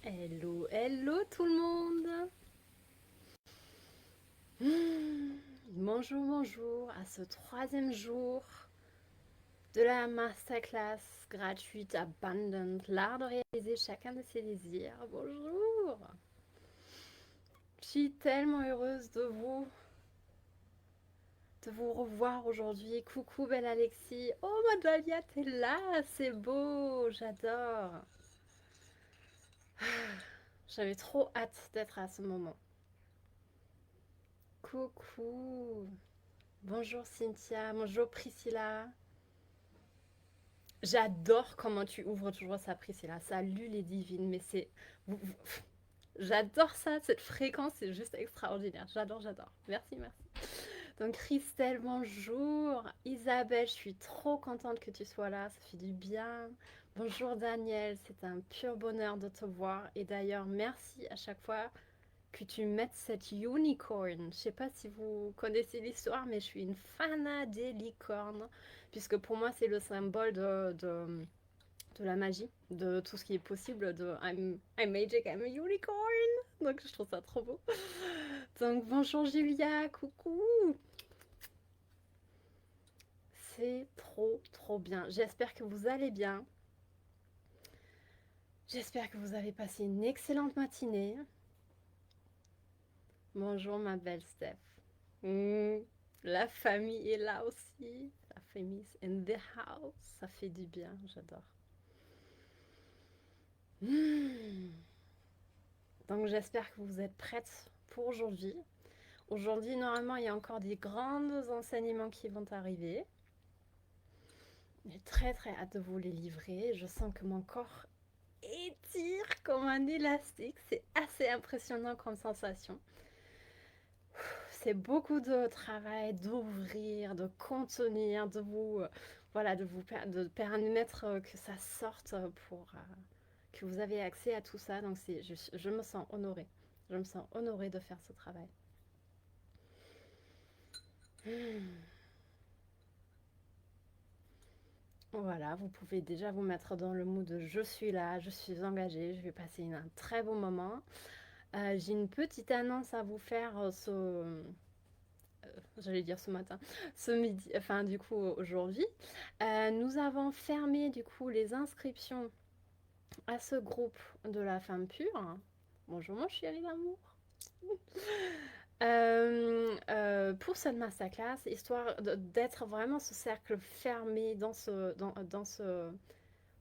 Hello, hello tout le monde. Bonjour, bonjour à ce troisième jour de la masterclass gratuite Abundant, l'art de réaliser chacun de ses désirs. Bonjour. Je suis tellement heureuse de vous revoir aujourd'hui. Coucou belle Alexis. Oh Madalia, t'es là, c'est beau, j'adore. J'avais trop hâte d'être à ce moment. Coucou. Bonjour Cynthia, bonjour Priscilla. J'adore comment tu ouvres toujours ça, Priscilla. Salut les divines, mais c'est... J'adore ça, cette fréquence, c'est juste extraordinaire. J'adore, j'adore. Merci, merci. Donc Christelle, bonjour. Isabelle, je suis trop contente que tu sois là, ça fait du bien. Bonjour Daniel, c'est un pur bonheur de te voir. Et d'ailleurs, merci à chaque fois que tu mettes cette unicorn. Je sais pas si vous connaissez l'histoire, mais je suis une fanat des licornes, puisque pour moi c'est le symbole de la magie, de tout ce qui est possible, de I'm magic, I'm a unicorn. Donc je trouve ça trop beau. Donc bonjour Julia, coucou. C'est trop trop bien. J'espère que vous allez bien. J'espère que vous avez passé une excellente matinée. Bonjour ma belle Steph. Mm, la famille est là aussi. La famille is in the house. Ça fait du bien, j'adore. Mm. Donc j'espère que vous êtes prêtes pour aujourd'hui. Aujourd'hui, normalement, il y a encore des grands enseignements qui vont arriver. J'ai très très hâte de vous les livrer. Je sens que mon corps étire comme un élastique. C'est assez impressionnant comme sensation. C'est beaucoup de travail d'ouvrir, de contenir, de vous, voilà, de permettre que ça sorte pour que vous avez accès à tout ça. Donc je me sens honorée. Je me sens honorée de faire ce travail. Voilà, vous pouvez déjà vous mettre dans le mood de je suis là, je suis engagée, je vais passer un très bon moment. J'ai une petite annonce à vous faire j'allais dire ce matin, ce midi, enfin du coup aujourd'hui. Nous avons fermé du coup les inscriptions à ce groupe de la femme pure. Bonjour mon chéri d'amour. Pour cette masterclass, histoire d'être vraiment ce cercle fermé dans ce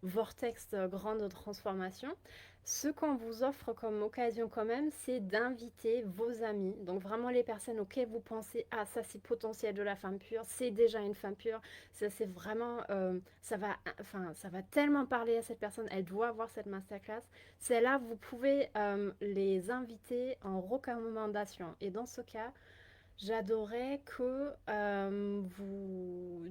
vortex grande transformation. Ce qu'on vous offre comme occasion quand même, c'est d'inviter vos amis, donc vraiment les personnes auxquelles vous pensez, ah ça c'est potentiel de la femme pure, c'est déjà une femme pure, ça c'est vraiment, ça va tellement parler à cette personne, elle doit avoir cette masterclass. C'est là vous pouvez les inviter en recommandation. Et dans ce cas, j'adorais que vous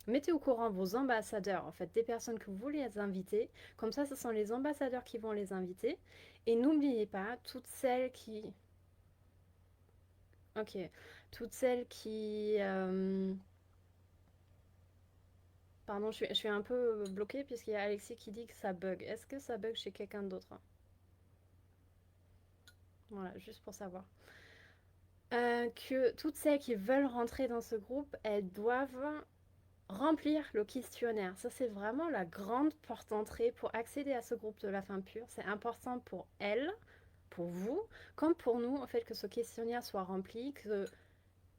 mettez au courant vos ambassadeurs, en fait, des personnes que vous voulez inviter. Comme ça, ce sont les ambassadeurs qui vont les inviter. Et n'oubliez pas, toutes celles qui... Ok, toutes celles qui... Pardon, je suis un peu bloquée puisqu'il y a Alexis qui dit que ça bug. Est-ce que ça bug chez quelqu'un d'autre? Voilà, juste pour savoir. Que toutes celles qui veulent rentrer dans ce groupe, elles doivent remplir le questionnaire. Ça, c'est vraiment la grande porte d'entrée pour accéder à ce groupe de la femme pure. C'est important pour elle, pour vous, comme pour nous, en fait, que ce questionnaire soit rempli, que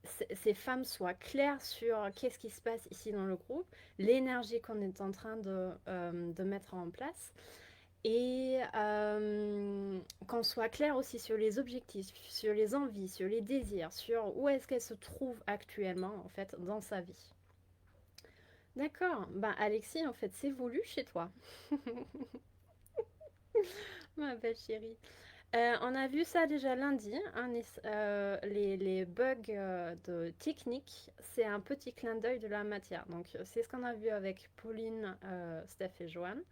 ces femmes soient claires sur qu'est-ce qui se passe ici dans le groupe, l'énergie qu'on est en train de mettre en place. Et qu'on soit clair aussi sur les objectifs, sur les envies, sur les désirs, sur où est-ce qu'elle se trouve actuellement en fait dans sa vie. D'accord. Ben Alexis, en fait, c'est voulu chez toi. Ma belle chérie. On a vu ça déjà lundi, hein, les bugs de technique, c'est un petit clin d'œil de la matière. Donc c'est ce qu'on a vu avec Pauline, Steph et Joanne.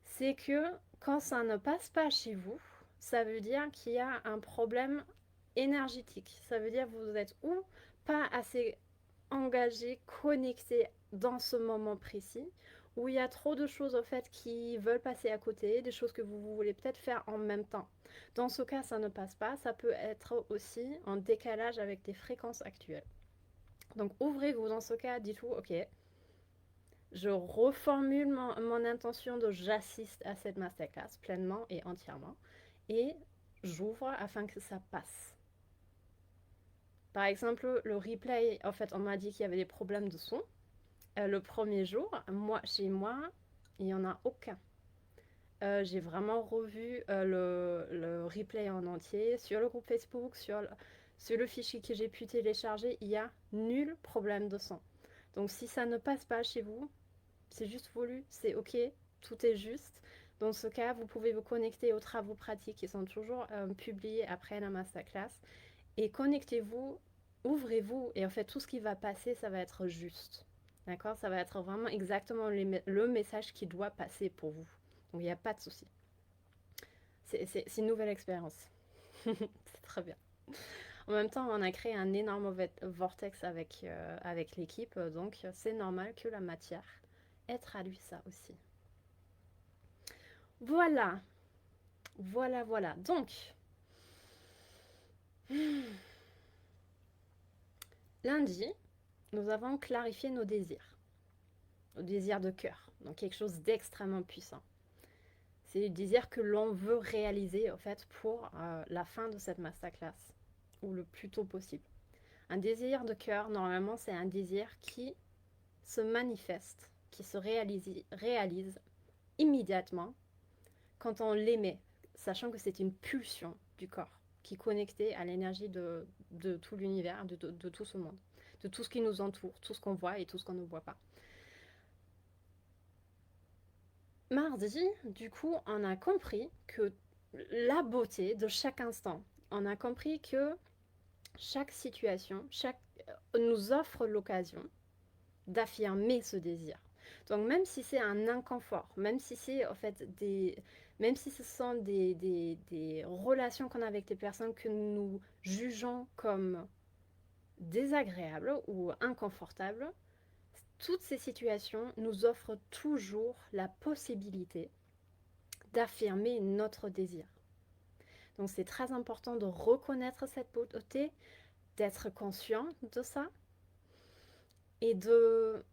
C'est que quand ça ne passe pas chez vous, ça veut dire qu'il y a un problème énergétique. Ça veut dire que vous êtes ou pas assez engagé, connecté dans ce moment précis, où il y a trop de choses au fait qui veulent passer à côté, des choses que vous voulez peut-être faire en même temps. Dans ce cas, ça ne passe pas. Ça peut être aussi en décalage avec des fréquences actuelles. Donc ouvrez-vous dans ce cas, dites-vous, ok, je reformule mon intention de j'assiste à cette masterclass pleinement et entièrement et j'ouvre afin que ça passe. Par exemple, le replay, en fait, on m'a dit qu'il y avait des problèmes de son. Le premier jour, chez moi, il n'y en a aucun. J'ai vraiment revu le replay en entier sur le groupe Facebook, sur le fichier que j'ai pu télécharger. Il n'y a nul problème de son. Donc si ça ne passe pas chez vous, c'est juste voulu, c'est ok, tout est juste. Dans ce cas, vous pouvez vous connecter aux travaux pratiques qui sont toujours publiés après la masterclass et connectez-vous, ouvrez-vous et en fait tout ce qui va passer, ça va être juste. D'accord? Ça va être vraiment exactement le message qui doit passer pour vous. Donc il n'y a pas de souci. C'est une nouvelle expérience. C'est très bien. En même temps, on a créé un énorme vortex avec l'équipe, donc c'est normal que la matière ait traduit ça aussi. Voilà, voilà. Donc, lundi, nous avons clarifié nos désirs de cœur, donc quelque chose d'extrêmement puissant. C'est le désir que l'on veut réaliser en fait pour la fin de cette masterclass, ou le plus tôt possible. Un désir de cœur, normalement, c'est un désir qui se manifeste, qui se réalise immédiatement quand on l'émet, sachant que c'est une pulsion du corps qui est connectée à l'énergie de tout l'univers, de tout ce monde, de tout ce qui nous entoure, tout ce qu'on voit et tout ce qu'on ne voit pas. Mardi, du coup, on a compris que la beauté de chaque instant, on a compris que chaque situation nous offre l'occasion d'affirmer ce désir. Donc même si c'est un inconfort, même si c'est en fait même si ce sont des relations qu'on a avec des personnes que nous jugeons comme désagréables ou inconfortables, toutes ces situations nous offrent toujours la possibilité d'affirmer notre désir. Donc c'est très important de reconnaître cette beauté, d'être conscient de ça et de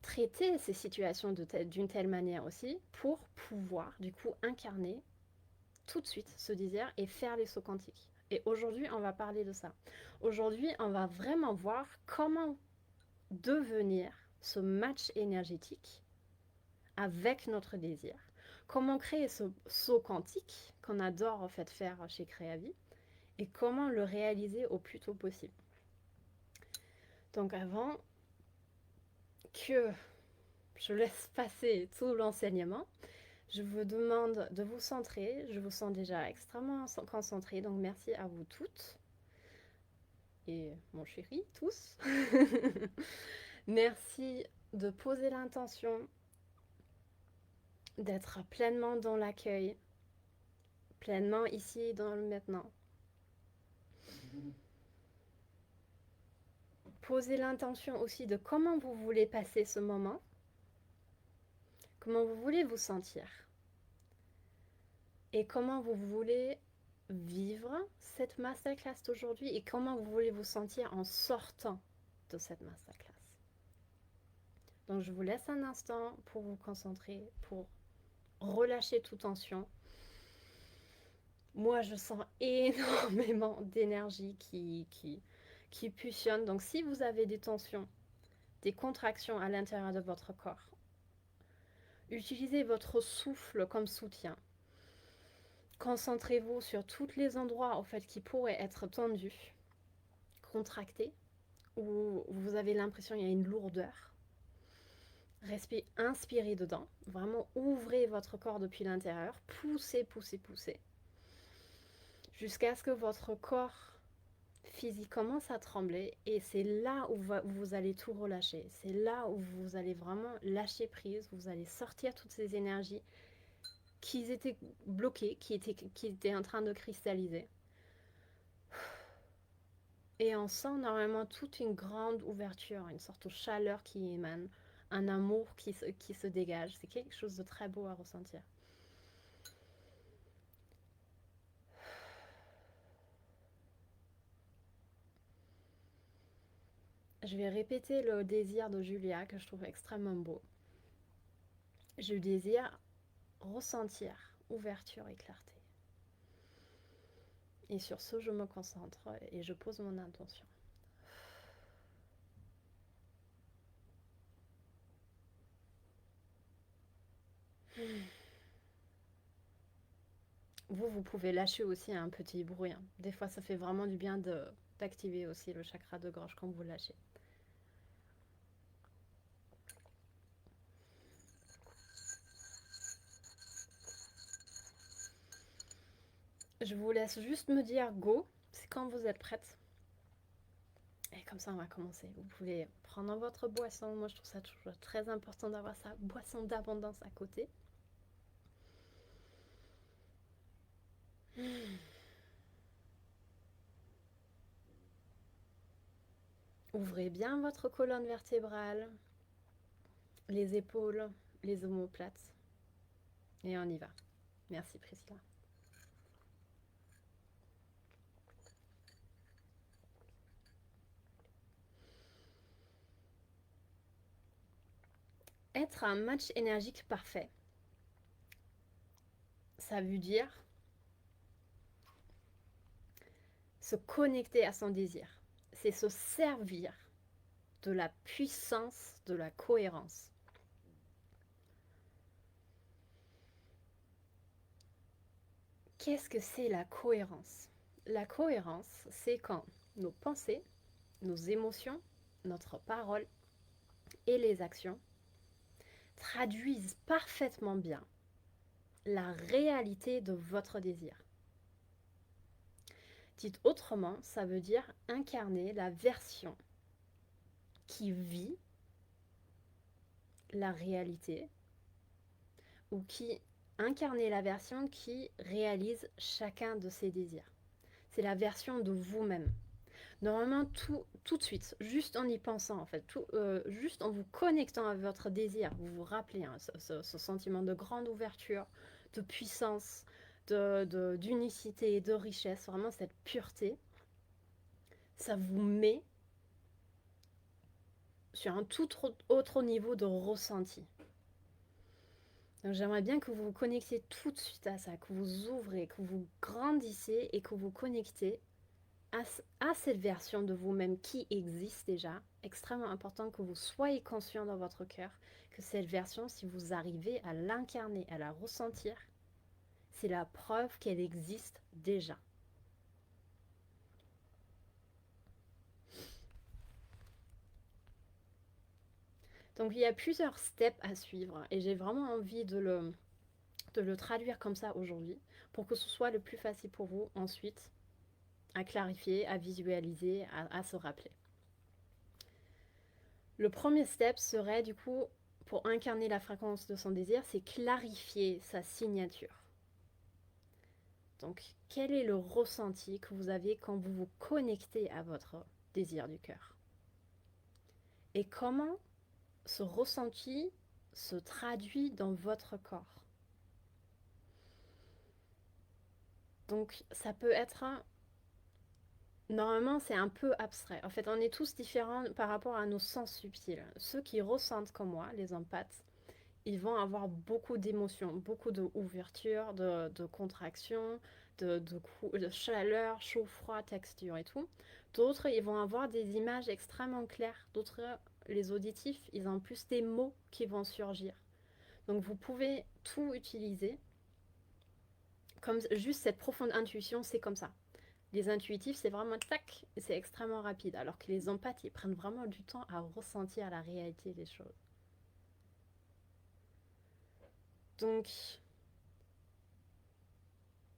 traiter ces situations d'une telle manière aussi pour pouvoir du coup incarner tout de suite ce désir et faire les sauts quantiques. Et aujourd'hui, on va parler de ça. Aujourd'hui, on va vraiment voir comment devenir ce match énergétique avec notre désir. Comment créer ce saut quantique qu'on adore en fait faire chez Créavie et comment le réaliser au plus tôt possible. Donc avant que je laisse passer tout l'enseignement, je vous demande de vous centrer. Je vous sens déjà extrêmement concentré, donc merci à vous toutes et mon chéri, tous. Merci de poser l'intention, d'être pleinement dans l'accueil, pleinement ici dans le maintenant. Posez l'intention aussi de comment vous voulez passer ce moment, comment vous voulez vous sentir et comment vous voulez vivre cette masterclass d'aujourd'hui et comment vous voulez vous sentir en sortant de cette masterclass. Donc je vous laisse un instant pour vous concentrer, pour relâcher toute tension. Moi je sens énormément d'énergie qui pulsionne. Donc si vous avez des tensions, des contractions à l'intérieur de votre corps, utilisez votre souffle comme soutien. Concentrez-vous sur tous les endroits en fait, qui pourraient être tendus, contractés, où vous avez l'impression qu'il y a une lourdeur. Inspirez dedans, vraiment ouvrez votre corps depuis l'intérieur, poussez, jusqu'à ce que votre corps physique commence à trembler et c'est là où vous allez tout relâcher. C'est là où vous allez vraiment lâcher prise, vous allez sortir toutes ces énergies qui étaient bloquées, qui étaient en train de cristalliser. Et on sent normalement toute une grande ouverture, une sorte de chaleur qui émane, un amour qui se dégage. C'est quelque chose de très beau à ressentir. Je vais répéter le désir de Julia que je trouve extrêmement beau. Je désire ressentir ouverture et clarté. Et sur ce, je me concentre et je pose mon intention. Vous pouvez lâcher aussi un petit bruit. Des fois, ça fait vraiment du bien d'activer aussi le chakra de gorge quand vous lâchez. Je vous laisse juste me dire go, c'est quand vous êtes prête. Et comme ça, on va commencer. Vous pouvez prendre votre boisson. Moi, je trouve ça toujours très important d'avoir sa boisson d'abondance à côté. Ouvrez bien votre colonne vertébrale, les épaules, les omoplates. Et on y va. Merci Priscilla. Être un match énergique parfait, ça veut dire se connecter à son désir. C'est se servir de la puissance de la cohérence. Qu'est-ce que c'est la cohérence? La cohérence, c'est quand nos pensées, nos émotions, notre parole et les actions traduisent parfaitement bien la réalité de votre désir. Dites autrement, ça veut dire incarner la version qui vit la réalité ou qui incarner la version qui réalise chacun de ses désirs. C'est la version de vous-même. Normalement, tout de suite, juste en y pensant, en fait, juste en vous connectant à votre désir, vous vous rappelez ce sentiment de grande ouverture, de puissance, d'unicité, de richesse, vraiment cette pureté, ça vous met sur un tout autre niveau de ressenti. Donc j'aimerais bien que vous vous connectiez tout de suite à ça, que vous ouvrez, que vous grandissez et que vous connectez à cette version de vous-même qui existe déjà. Extrêmement important que vous soyez conscient dans votre cœur que cette version, si vous arrivez à l'incarner, à la ressentir, c'est la preuve qu'elle existe déjà. Donc il y a plusieurs steps à suivre et j'ai vraiment envie de le traduire comme ça aujourd'hui pour que ce soit le plus facile pour vous ensuite à clarifier, à visualiser, à se rappeler. Le premier step serait du coup, pour incarner la fréquence de son désir, c'est clarifier sa signature. Donc, quel est le ressenti que vous avez quand vous vous connectez à votre désir du cœur? Et comment ce ressenti se traduit dans votre corps? Donc, ça peut être normalement, c'est un peu abstrait. En fait, on est tous différents par rapport à nos sens subtils. Ceux qui ressentent comme moi, les empathes, ils vont avoir beaucoup d'émotions, beaucoup d'ouverture, de contraction, de chaleur, chaud, froid, texture et tout. D'autres, ils vont avoir des images extrêmement claires. D'autres, les auditifs, ils ont plus des mots qui vont surgir. Donc vous pouvez tout utiliser. Comme juste cette profonde intuition, c'est comme ça. Les intuitifs, c'est vraiment tac, et c'est extrêmement rapide. Alors que les empathes, ils prennent vraiment du temps à ressentir la réalité des choses. Donc,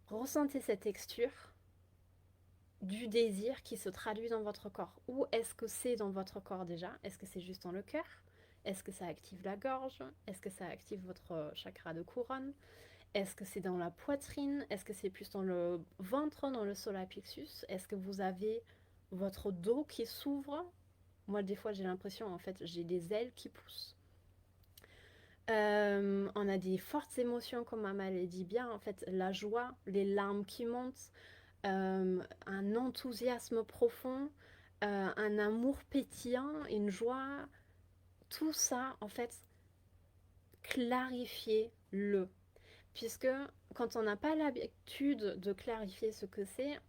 ressentez cette texture du désir qui se traduit dans votre corps. Où est-ce que c'est dans votre corps déjà? Est-ce que c'est juste dans le cœur? Est-ce que ça active la gorge? Est-ce que ça active votre chakra de couronne? Est-ce que c'est dans la poitrine? Est-ce que c'est plus dans le ventre, dans le solar plexus? Est-ce que vous avez votre dos qui s'ouvre? Moi, des fois, j'ai l'impression, en fait, j'ai des ailes qui poussent. On a des fortes émotions, comme Amal l'a dit bien, en fait, la joie, les larmes qui montent, un enthousiasme profond, un amour pétillant, une joie, tout ça, en fait, clarifiez-le. Puisque quand on n'a pas l'habitude de clarifier ce que c'est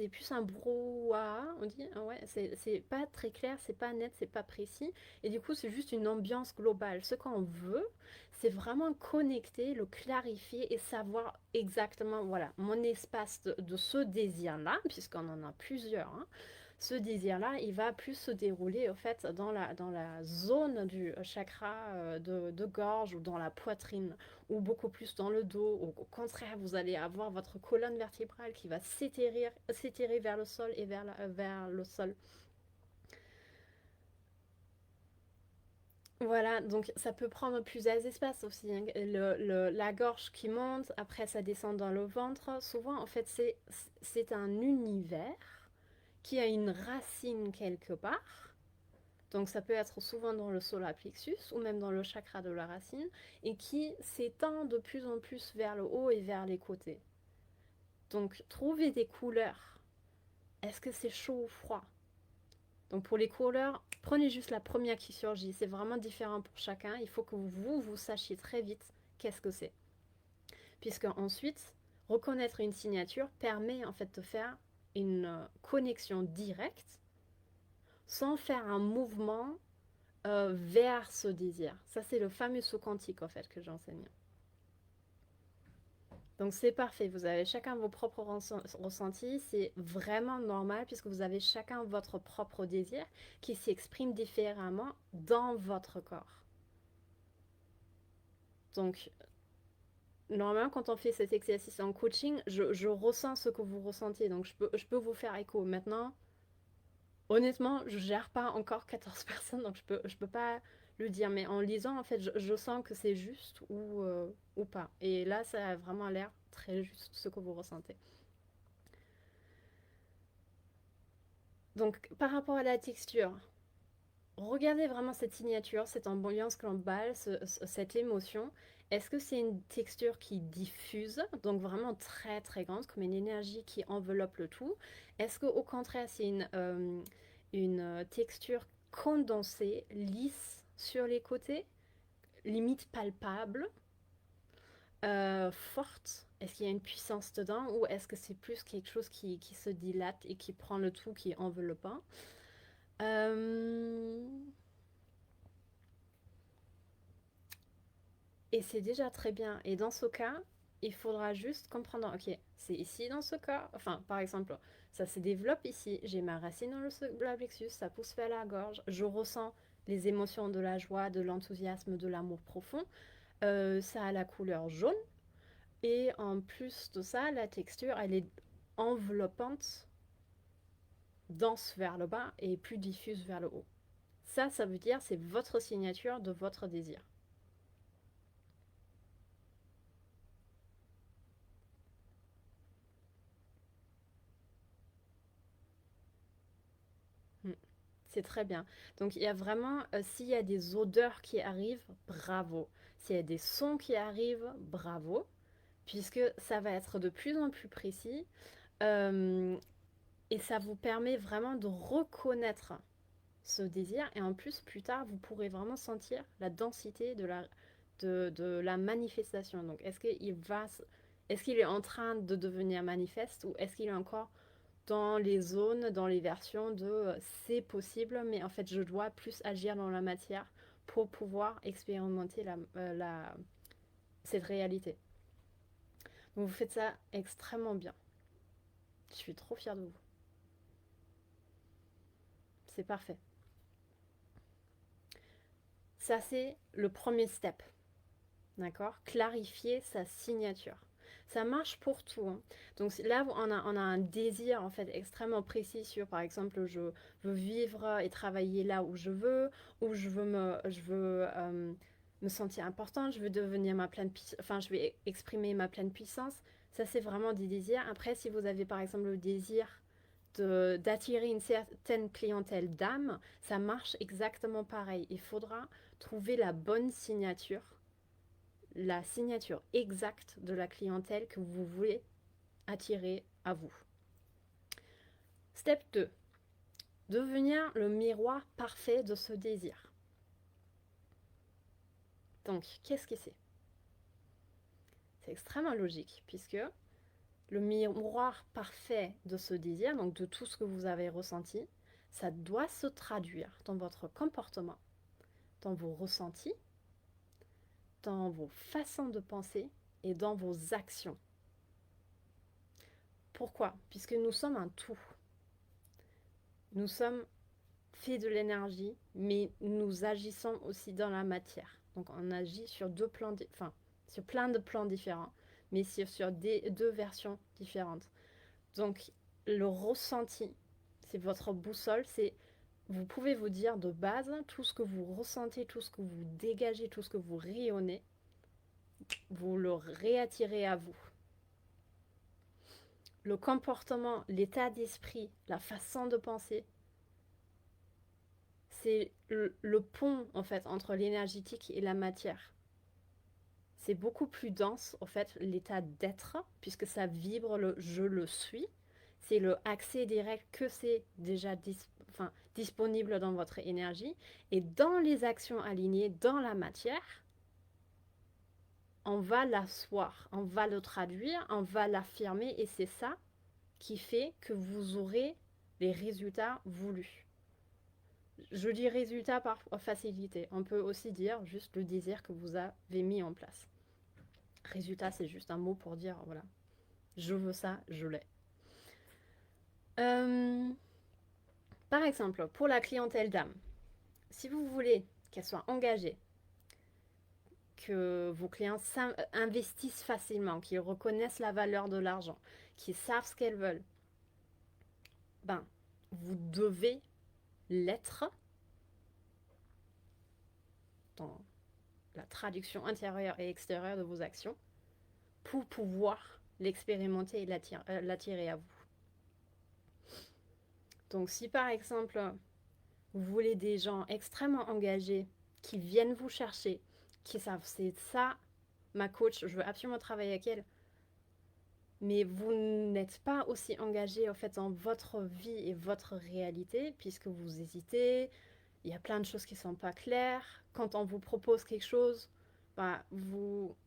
plus un brouhaha, on dit, ah ouais, c'est pas très clair, c'est pas net, c'est pas précis, et du coup c'est juste une ambiance globale. Ce qu'on veut, c'est vraiment connecter, le clarifier et savoir exactement, voilà, mon espace de ce désir-là, puisqu'on en a plusieurs, hein, ce désir-là, il va plus se dérouler au fait dans la zone du chakra de gorge ou dans la poitrine ou beaucoup plus dans le dos. Au contraire, vous allez avoir votre colonne vertébrale qui va s'étirer vers le sol et vers le sol. Voilà, donc ça peut prendre plusieurs espaces aussi, hein. La gorge qui monte, après ça descend dans le ventre. Souvent, en fait, c'est un univers qui a une racine quelque part. Donc ça peut être souvent dans le solar plexus ou même dans le chakra de la racine et qui s'étend de plus en plus vers le haut et vers les côtés. Donc trouvez des couleurs. Est-ce que c'est chaud ou froid? Donc pour les couleurs, prenez juste la première qui surgit. C'est vraiment différent pour chacun. Il faut que vous sachiez très vite qu'est-ce que c'est. Puisque ensuite, reconnaître une signature permet en fait de faire une connexion directe sans faire un mouvement vers ce désir. Ça, c'est le fameux saut quantique, en fait, que j'enseigne. Donc, c'est parfait. Vous avez chacun vos propres ressentis. C'est vraiment normal puisque vous avez chacun votre propre désir qui s'exprime différemment dans votre corps. Donc, normalement, quand on fait cet exercice en coaching, je ressens ce que vous ressentez. Donc, je peux vous faire écho. Maintenant, honnêtement, je gère pas encore 14 personnes, donc je peux pas le dire. Mais en lisant, en fait, je sens que c'est juste ou pas. Et là, ça a vraiment l'air très juste ce que vous ressentez. Donc, par rapport à la texture, regardez vraiment cette signature, cette ambiance globale, cette émotion. Est-ce que c'est une texture qui diffuse, donc vraiment très très grande, comme une énergie qui enveloppe le tout? Est-ce qu'au contraire, c'est une texture condensée, lisse sur les côtés, limite palpable, forte? Est-ce qu'il y a une puissance dedans ou est-ce que c'est plus quelque chose qui se dilate et qui prend le tout, qui est enveloppant? Euh, Et c'est déjà très bien. Et dans ce cas, il faudra juste comprendre, ok, c'est ici dans ce cas, enfin, par exemple, ça se développe ici, j'ai ma racine dans le solar plexus, ça pousse vers la gorge, je ressens les émotions de la joie, de l'enthousiasme, de l'amour profond. Ça a la couleur jaune. Et en plus de ça, la texture, elle est enveloppante, dense vers le bas et plus diffuse vers le haut. Ça veut dire c'est votre signature de votre désir. Mm. C'est très bien. Donc il y a vraiment, s'il y a des odeurs qui arrivent, bravo. S'il y a des sons qui arrivent, bravo. Puisque ça va être de plus en plus précis. euh, et ça vous permet vraiment de reconnaître ce désir. Et en plus, plus tard, vous pourrez vraiment sentir la densité de la manifestation. Donc est-ce qu'il est en train de devenir manifeste ou est-ce qu'il est encore dans les zones, dans les versions de c'est possible, mais en fait je dois plus agir dans la matière pour pouvoir expérimenter cette réalité. Donc vous faites ça extrêmement bien. Je suis trop fière de vous. C'est parfait. Ça c'est le premier step. D'accord? Clarifier sa signature. Ça marche pour tout, hein. Donc là, on a un désir en fait extrêmement précis sur, par exemple, je veux vivre et travailler là où je veux, ou je veux me sentir importante, je veux devenir ma pleine puissance, enfin, je vais exprimer ma pleine puissance. Ça, c'est vraiment des désirs. Après, si vous avez par exemple le désir d'attirer une certaine clientèle d'âme, ça marche exactement pareil. Il faudra trouver la bonne signature la signature exacte de la clientèle que vous voulez attirer à vous. Step 2. Devenir le miroir parfait de ce désir. Donc, qu'est-ce que c'est? C'est extrêmement logique, puisque le miroir parfait de ce désir, donc de tout ce que vous avez ressenti, ça doit se traduire dans votre comportement, dans vos ressentis, dans vos façons de penser et dans vos actions. Pourquoi? Puisque nous sommes un tout. Nous sommes faits de l'énergie, mais nous agissons aussi dans la matière. Donc on agit sur sur plein de plans différents, mais sur deux versions différentes. Donc le ressenti, c'est votre boussole, vous pouvez vous dire de base, tout ce que vous ressentez, tout ce que vous dégagez, tout ce que vous rayonnez, vous le réattirez à vous. Le comportement, l'état d'esprit, la façon de penser, c'est le pont en fait entre l'énergétique et la matière. C'est beaucoup plus dense en fait l'état d'être, puisque ça vibre le je le suis. C'est le accès direct que c'est déjà disponible dans votre énergie. Et dans les actions alignées, dans la matière, on va l'asseoir, on va le traduire, on va l'affirmer. Et c'est ça qui fait que vous aurez les résultats voulus. Je dis résultat par facilité. On peut aussi dire juste le désir que vous avez mis en place. Résultat, c'est juste un mot pour dire, voilà, je veux ça, je l'ai. Par exemple, pour la clientèle d'âme, si vous voulez qu'elle soit engagée, que vos clients investissent facilement, qu'ils reconnaissent la valeur de l'argent, qu'ils savent ce qu'elles veulent, ben, vous devez l'être dans la traduction intérieure et extérieure de vos actions pour pouvoir l'expérimenter et l'attirer à vous. Donc si par exemple, vous voulez des gens extrêmement engagés qui viennent vous chercher, qui savent c'est ça, ma coach, je veux absolument travailler avec elle, mais vous n'êtes pas aussi engagé en fait dans votre vie et votre réalité puisque vous hésitez, il y a plein de choses qui ne sont pas claires. Quand on vous propose quelque chose, bah, vous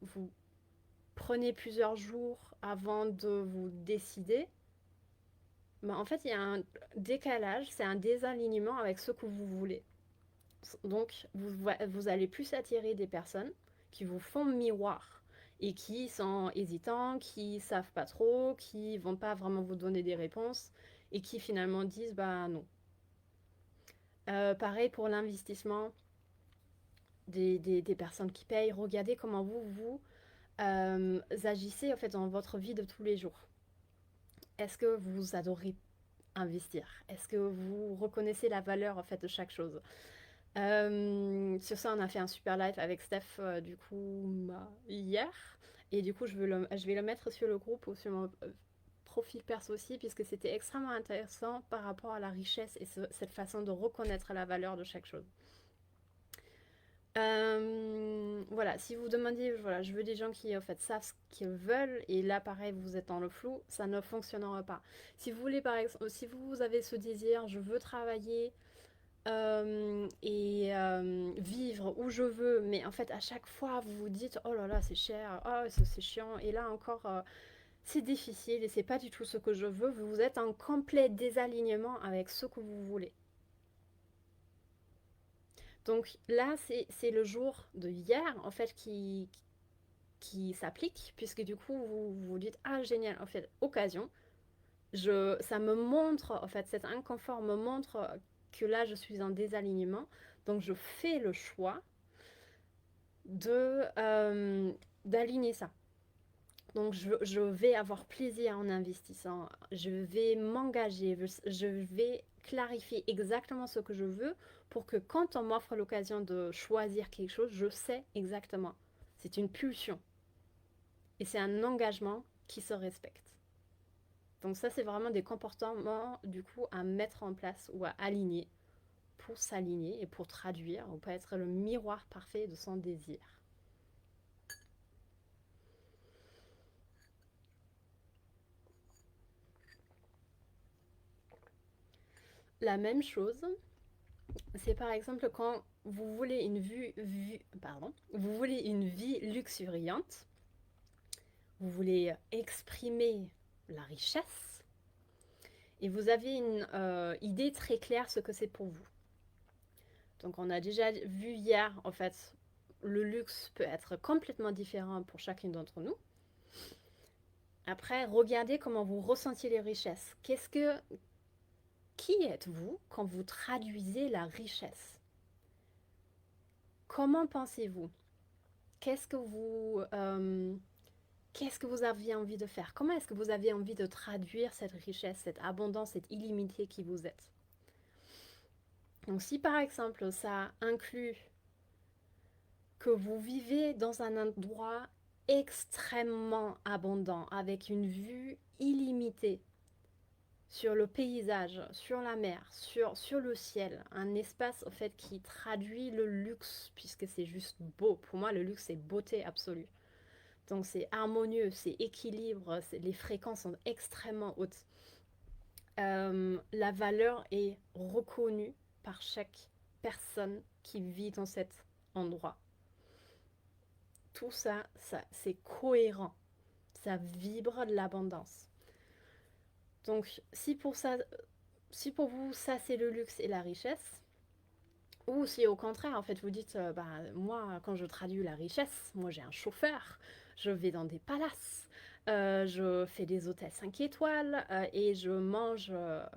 prenez plusieurs jours avant de vous décider. Bah, en fait, il y a un décalage, c'est un désalignement avec ce que vous voulez. Donc, vous allez plus attirer des personnes qui vous font miroir et qui sont hésitants, qui savent pas trop, qui vont pas vraiment vous donner des réponses et qui finalement disent bah non. Pareil pour l'investissement des personnes qui payent. Regardez comment vous agissez en fait dans votre vie de tous les jours. Est-ce que vous adorez investir? Est-ce que vous reconnaissez la valeur en fait de chaque chose? Sur ça, on a fait un super live avec Steph du coup hier. Et du coup, je vais le mettre sur le groupe ou sur mon profil perso aussi, puisque c'était extrêmement intéressant par rapport à la richesse et cette façon de reconnaître la valeur de chaque chose. Voilà, si vous demandiez, voilà, je veux des gens qui en fait savent ce qu'ils veulent, et là pareil, vous êtes dans le flou, ça ne fonctionnera pas. Si vous voulez, par exemple, si vous avez ce désir, je veux travailler vivre où je veux, mais en fait à chaque fois vous vous dites oh là là c'est cher, oh c'est chiant, et là encore c'est difficile et c'est pas du tout ce que je veux, vous êtes en complet désalignement avec ce que vous voulez. Donc là c'est le jour de hier en fait qui s'applique, puisque du coup vous vous dites ah génial, en fait occasion, ça me montre, en fait cet inconfort me montre que là je suis en désalignement, donc je fais le choix d'aligner ça. Donc je vais avoir plaisir en investissant, je vais m'engager, je vais clarifier exactement ce que je veux pour que quand on m'offre l'occasion de choisir quelque chose, je sais exactement. C'est une pulsion et c'est un engagement qui se respecte. Donc ça, c'est vraiment des comportements du coup à mettre en place ou à aligner pour s'aligner et pour traduire ou pour être le miroir parfait de son désir. La même chose, c'est par exemple quand vous voulez vous voulez une vie luxuriante, vous voulez exprimer la richesse et vous avez une idée très claire ce que c'est pour vous. Donc on a déjà vu hier, en fait, le luxe peut être complètement différent pour chacune d'entre nous. Après, regardez comment vous ressentiez les richesses. Qui êtes-vous quand vous traduisez la richesse? Comment pensez-vous? Qu'est-ce que vous, qu'est-ce que vous aviez envie de faire? Comment est-ce que vous avez envie de traduire cette richesse, cette abondance, cette illimité qui vous êtes? Donc si par exemple ça inclut que vous vivez dans un endroit extrêmement abondant, avec une vue illimitée sur le paysage, sur la mer, sur le ciel, un espace au fait qui traduit le luxe, puisque c'est juste beau. Pour moi, le luxe, c'est beauté absolue. Donc c'est harmonieux, c'est équilibre, les fréquences sont extrêmement hautes. La valeur est reconnue par chaque personne qui vit dans cet endroit. Tout ça, c'est cohérent. Ça vibre de l'abondance. Donc, si pour vous, ça, c'est le luxe et la richesse, ou si au contraire, en fait, vous dites, bah, moi, quand je traduis la richesse, moi, j'ai un chauffeur, je vais dans des palaces, je fais des hôtels 5 étoiles, et je mange,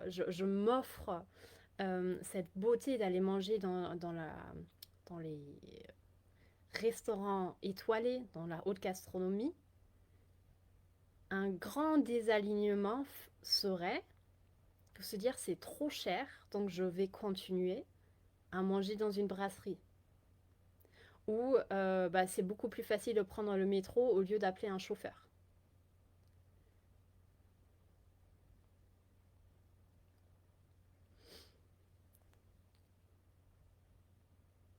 je m'offre cette beauté d'aller manger dans les restaurants étoilés, dans la haute gastronomie. Un grand désalignement serait de se dire c'est trop cher, donc je vais continuer à manger dans une brasserie. Ou bah, c'est beaucoup plus facile de prendre le métro au lieu d'appeler un chauffeur.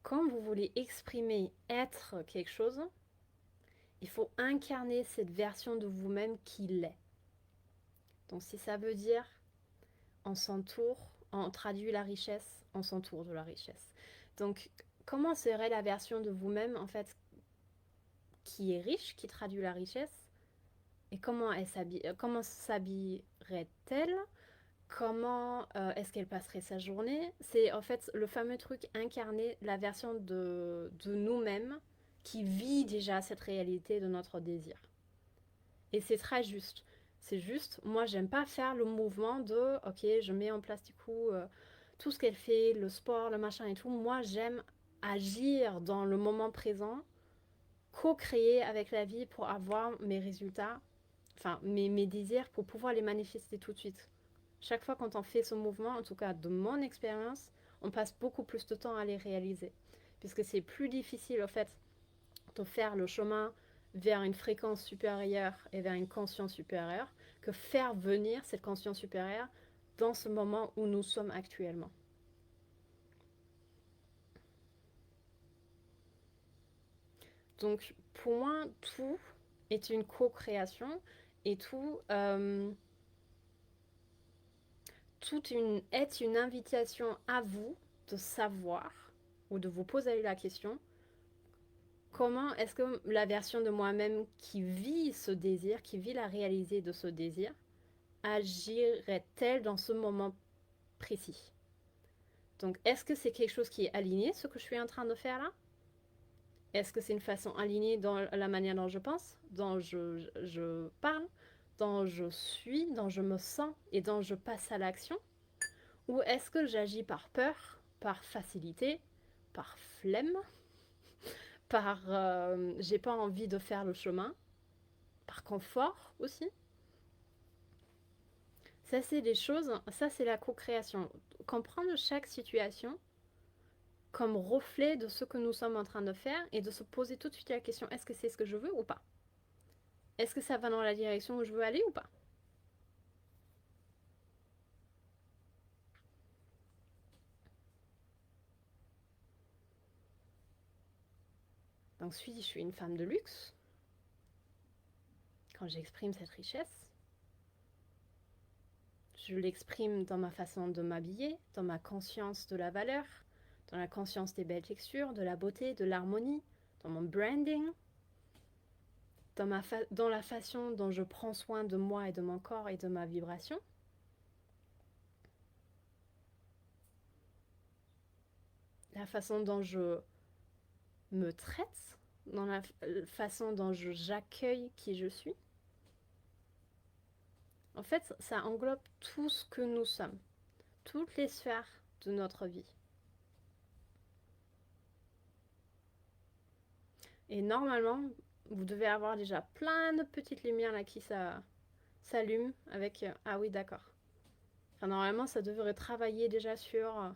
Quand vous voulez exprimer être quelque chose, il faut incarner cette version de vous-même qui l'est. Donc si ça veut dire on s'entoure, on traduit la richesse, on s'entoure de la richesse. Donc comment serait la version de vous-même en fait qui est riche, qui traduit la richesse, et comment s'habillerait-elle? Comment est-ce qu'elle passerait sa journée? C'est en fait le fameux truc incarner la version de nous-mêmes qui vit déjà cette réalité de notre désir. Et c'est très juste. C'est juste, moi j'aime pas faire le mouvement de ok, je mets en place du coup tout ce qu'elle fait, le sport, le machin et tout. Moi j'aime agir dans le moment présent, co-créer avec la vie pour avoir mes résultats, enfin mes désirs pour pouvoir les manifester tout de suite. Chaque fois quand on fait ce mouvement, en tout cas de mon expérience, on passe beaucoup plus de temps à les réaliser. Puisque c'est plus difficile, au fait, de faire le chemin vers une fréquence supérieure et vers une conscience supérieure que faire venir cette conscience supérieure dans ce moment où nous sommes actuellement. Donc, pour moi, tout est une co-création et est une invitation à vous de savoir ou de vous poser la question comment est-ce que la version de moi-même qui vit ce désir, qui vit la réalité de ce désir, agirait-elle dans ce moment précis? Donc, est-ce que c'est quelque chose qui est aligné, ce que je suis en train de faire là? Est-ce que c'est une façon alignée dans la manière dont je pense, dont je parle, dont je suis, dont je me sens et dont je passe à l'action? Ou est-ce que j'agis par peur, par facilité, par flemme, par j'ai pas envie de faire le chemin, par confort aussi? Ça, c'est des choses, ça, c'est la co-création. Comprendre chaque situation comme reflet de ce que nous sommes en train de faire et de se poser tout de suite la question, est-ce que c'est ce que je veux ou pas? Est-ce que ça va dans la direction où je veux aller ou pas? Donc, si je suis une femme de luxe, quand j'exprime cette richesse, Je l'exprime dans ma façon de m'habiller, dans ma conscience de la valeur, dans la conscience des belles textures, de la beauté, de l'harmonie, dans mon branding, dans la façon dont je prends soin de moi et de mon corps et de ma vibration. La façon dont je me traite, dans la façon dont j'accueille qui je suis. En fait, ça englobe tout ce que nous sommes, toutes les sphères de notre vie. Et normalement, vous devez avoir déjà plein de petites lumières là qui s'allument avec ah oui, d'accord. Enfin, normalement, ça devrait travailler déjà sur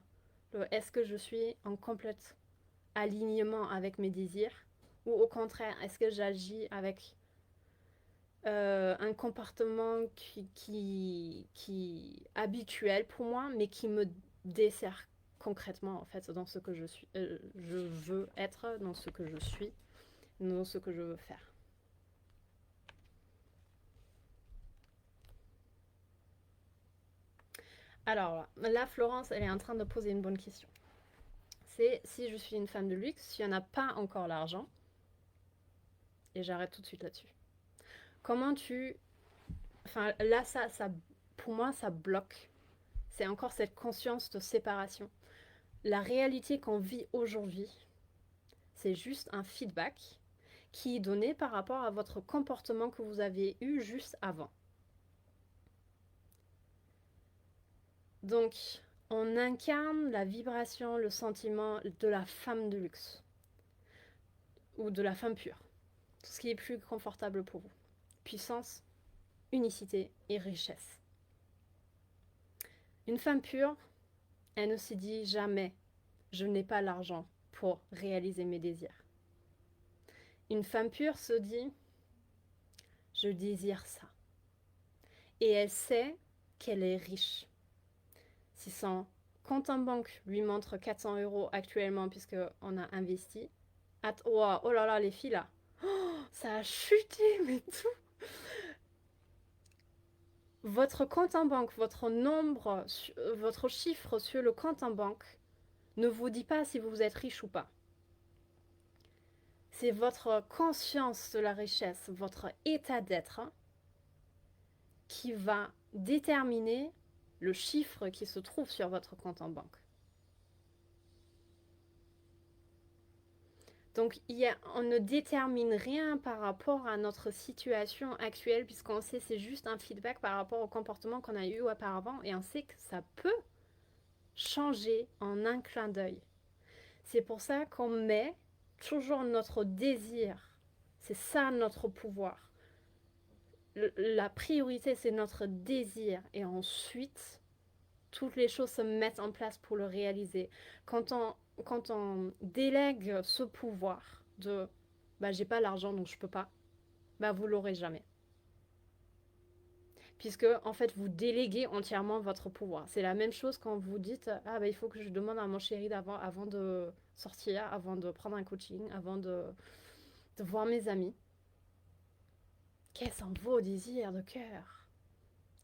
le est-ce que je suis en complète alignement avec mes désirs ou au contraire, est-ce que j'agis avec un comportement qui habituel pour moi, mais qui me dessert concrètement en fait dans ce que je suis, je veux être, dans ce que je suis, dans ce que je veux faire. Alors là, Florence, elle est en train de poser une bonne question. C'est si je suis une femme de luxe, s'il n'y en a pas encore l'argent, et j'arrête tout de suite là-dessus. Comment tu... Enfin là, ça pour moi, ça bloque. C'est encore cette conscience de séparation. La réalité qu'on vit aujourd'hui, c'est juste un feedback qui est donné par rapport à votre comportement que vous avez eu juste avant. Donc, on incarne la vibration, le sentiment de la femme de luxe ou de la femme pure. Tout ce qui est plus confortable pour vous. Puissance, unicité et richesse. Une femme pure, elle ne se dit jamais « je n'ai pas l'argent pour réaliser mes désirs ». Une femme pure se dit « je désire ça ». Et elle sait qu'elle est riche. Si son compte en banque lui montre 400 € actuellement puisqu'on a investi, oh là là les filles là, oh, ça a chuté mais tout. Votre compte en banque, votre nombre, votre chiffre sur le compte en banque ne vous dit pas si vous êtes riche ou pas. C'est votre conscience de la richesse, votre état d'être qui va déterminer le chiffre qui se trouve sur votre compte en banque. Donc on ne détermine rien par rapport à notre situation actuelle puisqu'on sait que c'est juste un feedback par rapport au comportement qu'on a eu auparavant et on sait que ça peut changer en un clin d'œil. C'est pour ça qu'on met toujours notre désir. C'est ça notre pouvoir. La priorité, c'est notre désir. Et ensuite, toutes les choses se mettent en place pour le réaliser. Quand on délègue ce pouvoir de j'ai pas l'argent donc je peux pas, vous l'aurez jamais. Puisque en fait vous déléguez entièrement votre pouvoir. C'est la même chose quand vous dites il faut que je demande à mon chéri avant de sortir, avant de prendre un coaching, avant de voir mes amis. Quels sont vos désirs de cœur?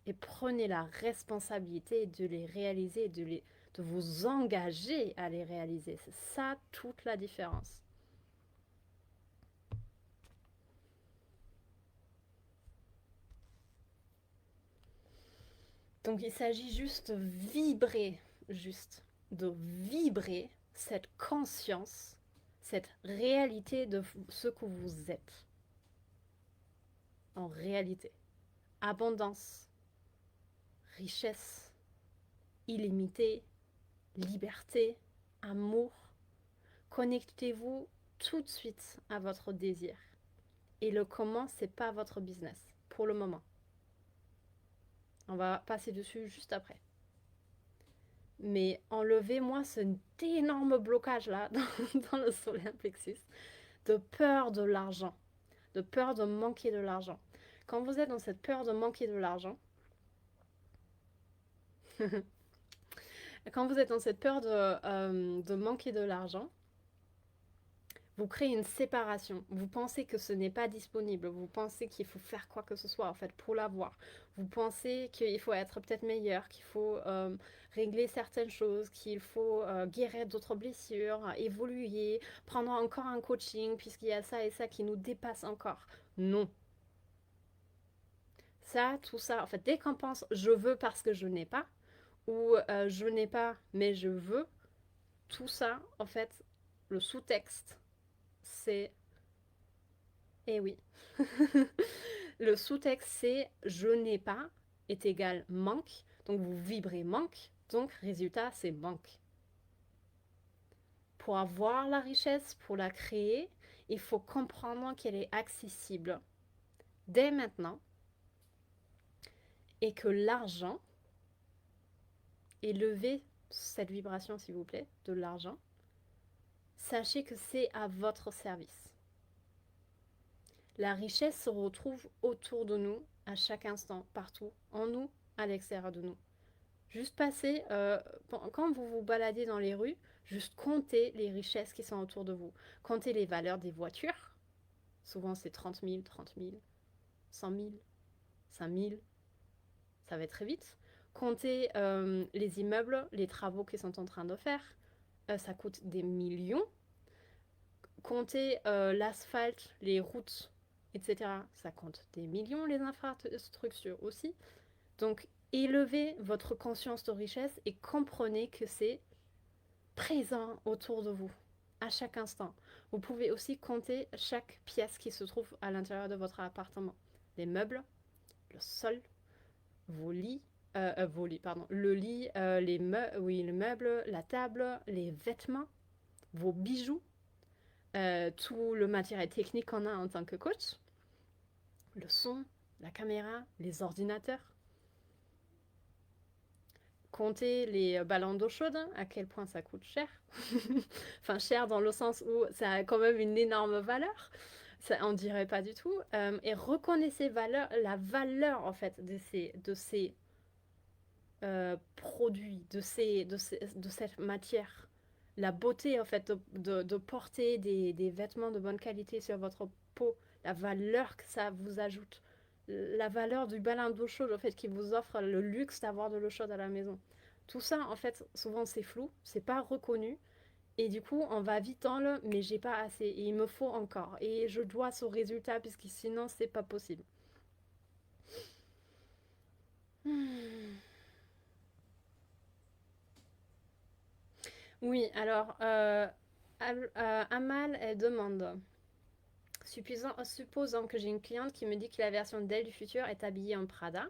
Et prenez la responsabilité de les réaliser, de vous engager à les réaliser. C'est ça toute la différence. Donc il s'agit juste de vibrer cette conscience, cette réalité de ce que vous êtes. En réalité. Abondance, richesse, illimitée, liberté, amour. Connectez-vous tout de suite à votre désir. Et le comment, c'est pas votre business, pour le moment. On va passer dessus juste après. Mais enlevez-moi cet énorme blocage là dans le solaire plexus de peur de l'argent, de peur de manquer de l'argent. Quand vous êtes dans cette peur de manquer de l'argent, quand vous êtes dans cette peur de manquer de l'argent, Vous créez une séparation. Vous pensez que ce n'est pas disponible. Vous pensez qu'il faut faire quoi que ce soit en fait pour l'avoir. Vous pensez qu'il faut être peut-être meilleur, qu'il faut régler certaines choses, qu'il faut guérir d'autres blessures, évoluer, prendre encore un coaching puisqu'il y a ça et ça qui nous dépasse encore. Non. Ça, tout ça, en fait, dès qu'on pense je veux parce que je n'ai pas, ou je n'ai pas mais je veux, tout ça, en fait, le sous-texte, c'est eh oui. Le sous-texte, c'est je n'ai pas est égal manque. Donc vous vibrez manque. Donc résultat, c'est manque. Pour avoir la richesse, pour la créer, il faut comprendre qu'elle est accessible dès maintenant et que l'argent, élevez cette vibration s'il vous plaît, de l'argent, sachez que c'est à votre service. La richesse se retrouve autour de nous, à chaque instant, partout, en nous, à l'extérieur de nous. Juste passer, quand vous vous baladez dans les rues, juste comptez les richesses qui sont autour de vous. Comptez les valeurs des voitures. Souvent c'est 30 000, 100 000, 5 000. Ça va très vite. Comptez les immeubles, les travaux qu'ils sont en train de faire. Ça coûte des millions. Comptez l'asphalte, les routes, etc. Ça compte des millions, les infrastructures aussi. Donc, élevez votre conscience de richesse et comprenez que c'est présent autour de vous, à chaque instant. Vous pouvez aussi compter chaque pièce qui se trouve à l'intérieur de votre appartement. Les meubles, le sol, vos lits, pardon, le lit, le meuble, la table, les vêtements, vos bijoux, tout le matériel technique qu'on a en tant que coach, le son, la caméra, les ordinateurs. Compter les ballons d'eau chaude, à quel point ça coûte cher. Enfin, cher dans le sens où ça a quand même une énorme valeur. Ça, on dirait pas du tout. Et reconnaissez la valeur en fait de ces produits, de cette matière. La beauté en fait de porter des vêtements de bonne qualité sur votre peau, la valeur que ça vous ajoute, la valeur du ballon d'eau chaude, en fait, qui vous offre le luxe d'avoir de l'eau chaude à la maison. Tout ça, en fait, souvent c'est flou, c'est pas reconnu. Et du coup, on va vite dans le mais j'ai pas assez, et il me faut encore, et je dois ce résultat, puisque sinon c'est pas possible. Oui, alors, Amal, elle demande supposant que j'ai une cliente qui me dit que la version d'elle du futur est habillée en Prada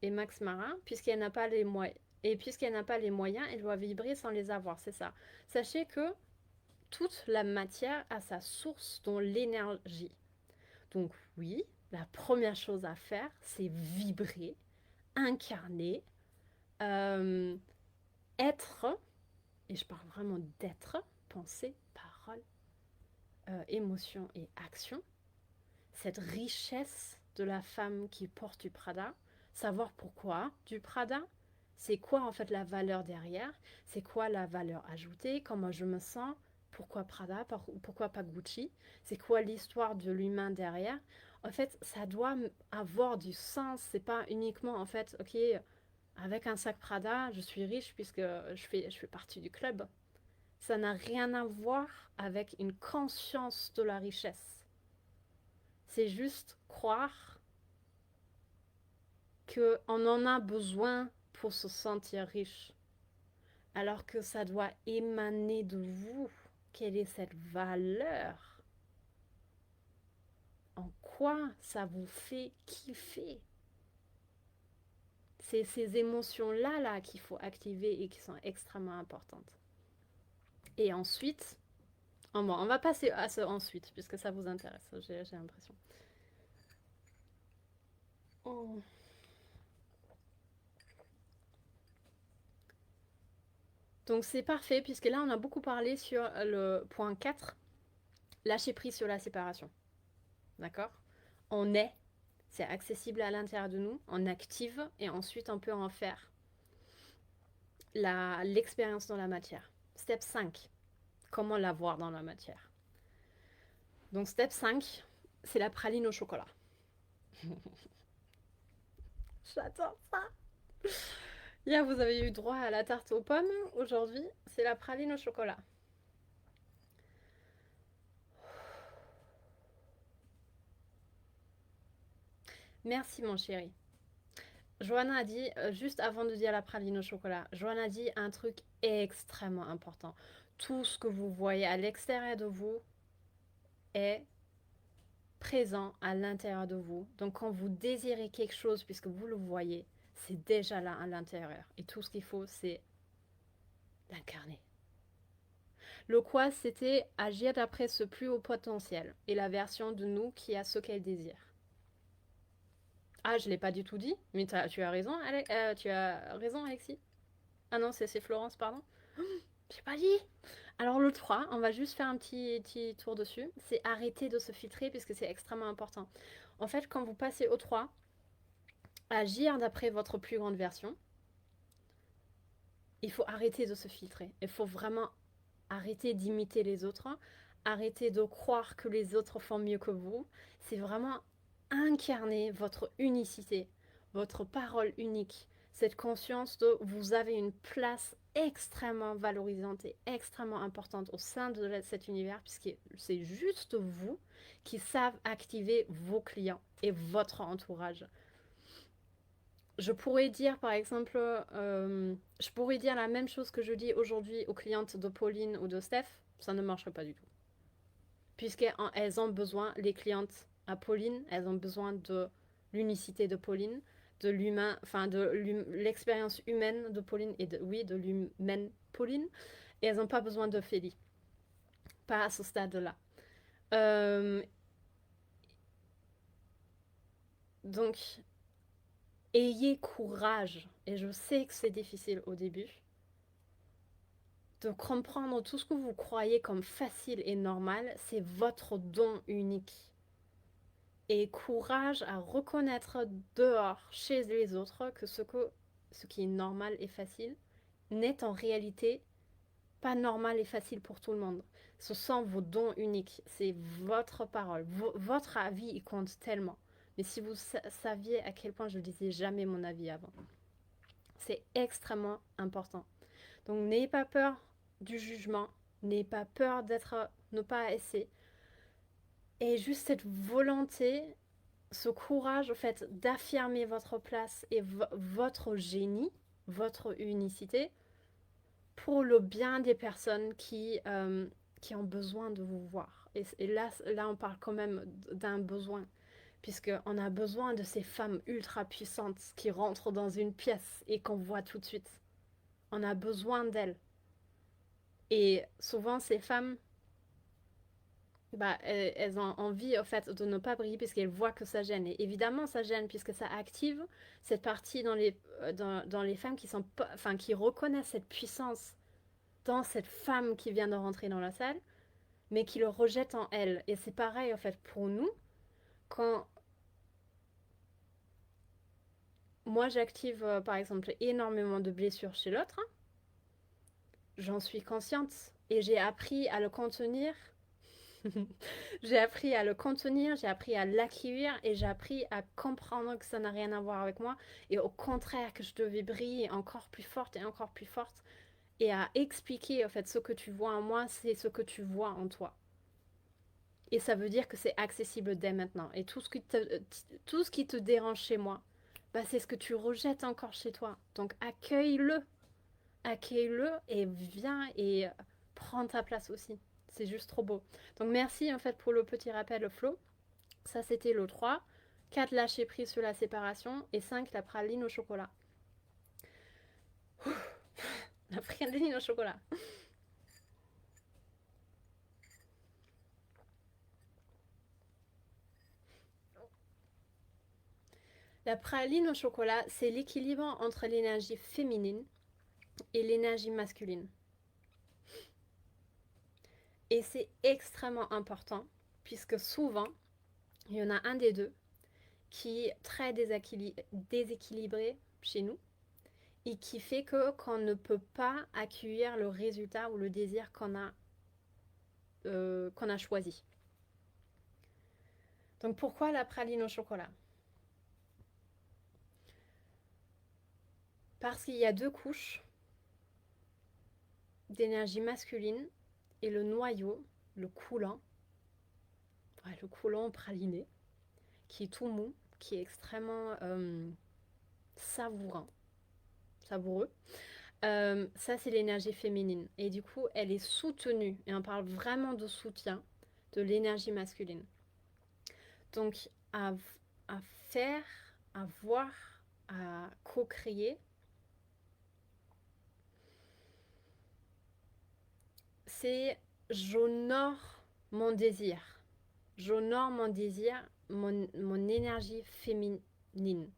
et Max Mara, puisqu'elle n'a pas les moyens. Et puisqu'elle n'a pas les moyens, elle doit vibrer sans les avoir, c'est ça. Sachez que toute la matière a sa source dans l'énergie. Donc oui, la première chose à faire, c'est vibrer, incarner, euh, être, et je parle vraiment d'être, pensée, parole, émotion et action. Cette richesse de la femme qui porte du Prada, savoir pourquoi du Prada, c'est quoi en fait la valeur derrière, c'est quoi la valeur ajoutée, comment je me sens, pourquoi Prada, pourquoi pas Gucci, c'est quoi l'histoire de l'humain derrière. En fait, ça doit avoir du sens, c'est pas uniquement en fait, ok, avec un sac Prada, je suis riche puisque je fais partie du club. Ça n'a rien à voir avec une conscience de la richesse. C'est juste croire qu'on en a besoin pour se sentir riche, alors que ça doit émaner de vous. Quelle est cette valeur? En quoi ça vous fait kiffer? C'est ces émotions-là là, qu'il faut activer et qui sont extrêmement importantes. Et ensuite, bon, on va passer à ce ensuite, puisque ça vous intéresse, j'ai l'impression. Oh. Donc c'est parfait, puisque là on a beaucoup parlé sur le point 4, lâcher prise sur la séparation. D'accord? On est, c'est accessible à l'intérieur de nous, on active et ensuite on peut en faire l'expérience dans la matière. Step 5, comment la voir dans la matière? Donc step 5, c'est la praline au chocolat. J'adore ça. Hier, vous avez eu droit à la tarte aux pommes. Aujourd'hui, c'est la praline au chocolat. Merci mon chéri. Johanna a dit, juste avant de dire la praline au chocolat, Johanna a dit un truc extrêmement important. Tout ce que vous voyez à l'extérieur de vous est présent à l'intérieur de vous. Donc quand vous désirez quelque chose, puisque vous le voyez, c'est déjà là à l'intérieur. Et tout ce qu'il faut, c'est l'incarner. Le quoi, c'était agir d'après ce plus haut potentiel et la version de nous qui a ce qu'elle désire. Ah, je ne l'ai pas du tout dit, mais tu as raison, Alexis. Ah non, c'est Florence, pardon. J'ai pas dit. Alors le 3, on va juste faire un petit tour dessus. C'est arrêter de se filtrer puisque c'est extrêmement important. En fait, quand vous passez au 3, agir d'après votre plus grande version, il faut arrêter de se filtrer. Il faut vraiment arrêter d'imiter les autres. Arrêter de croire que les autres font mieux que vous. C'est vraiment incarner votre unicité, votre parole unique. Cette conscience de vous avez une place extrêmement valorisante et extrêmement importante au sein de cet univers, puisque c'est juste vous qui savent activer vos clients et votre entourage. Je pourrais dire, par exemple, je pourrais dire la même chose que je dis aujourd'hui aux clientes de Pauline ou de Steph, ça ne marcherait pas du tout. Puisqu'elles ont besoin, les clientes à Pauline, elles ont besoin de l'unicité de Pauline, de l'humain, enfin de l'expérience humaine de Pauline et de l'humaine Pauline, et elles n'ont pas besoin d'Ophélie. Pas à ce stade-là. Donc, ayez courage, et je sais que c'est difficile au début, de comprendre tout ce que vous croyez comme facile et normal, c'est votre don unique. Et courage à reconnaître dehors, chez les autres, que ce qui est normal et facile n'est en réalité pas normal et facile pour tout le monde. Ce sont vos dons uniques, c'est votre parole, votre avis, il compte tellement. Mais si vous saviez à quel point je disais jamais mon avis avant, c'est extrêmement important. Donc n'ayez pas peur du jugement, n'ayez pas peur ne pas assez. Et juste cette volonté, ce courage, au fait, d'affirmer votre place et votre génie, votre unicité, pour le bien des personnes qui ont besoin de vous voir. Et là, on parle quand même d'un besoin, puisqu'on a besoin de ces femmes ultra puissantes qui rentrent dans une pièce et qu'on voit tout de suite. On a besoin d'elles. Et souvent, ces femmes, elles ont envie au fait de ne pas briller puisqu'elles voient que ça gêne. Et évidemment, ça gêne puisque ça active cette partie dans les femmes qui reconnaissent cette puissance dans cette femme qui vient de rentrer dans la salle, mais qui le rejette en elle. Et c'est pareil, en fait, pour nous, quand moi j'active, par exemple, énormément de blessures chez l'autre, j'en suis consciente et j'ai appris à le contenir. J'ai appris à le contenir, j'ai appris à l'accueillir et j'ai appris à comprendre que ça n'a rien à voir avec moi et au contraire que je devais briller encore plus forte et encore plus forte et à expliquer en fait ce que tu vois en moi, c'est ce que tu vois en toi. Et ça veut dire que c'est accessible dès maintenant. Et tout ce qui te dérange chez moi, bah, c'est ce que tu rejettes encore chez toi. Donc accueille-le. Accueille-le et viens et prends ta place aussi. C'est juste trop beau. Donc merci en fait pour le petit rappel Flo. Ça c'était le 3. 4 lâcher prise sur la séparation. Et 5 la praline au chocolat. La praline au chocolat. La praline au chocolat, c'est l'équilibre entre l'énergie féminine et l'énergie masculine. Et c'est extrêmement important, puisque souvent, il y en a un des deux qui est très déséquilibré chez nous et qui fait qu'on ne peut pas accueillir le résultat ou le désir qu'on a choisi. Donc pourquoi la praline au chocolat? Parce qu'il y a deux couches d'énergie masculine et le noyau, le coulant, ouais, le coulant praliné, qui est tout mou, qui est extrêmement savoureux. Ça, c'est l'énergie féminine. Et du coup, elle est soutenue, et on parle vraiment de soutien, de l'énergie masculine. Donc, à faire, à voir, à co-créer, c'est j'honore mon désir. J'honore mon désir, mon énergie féminine.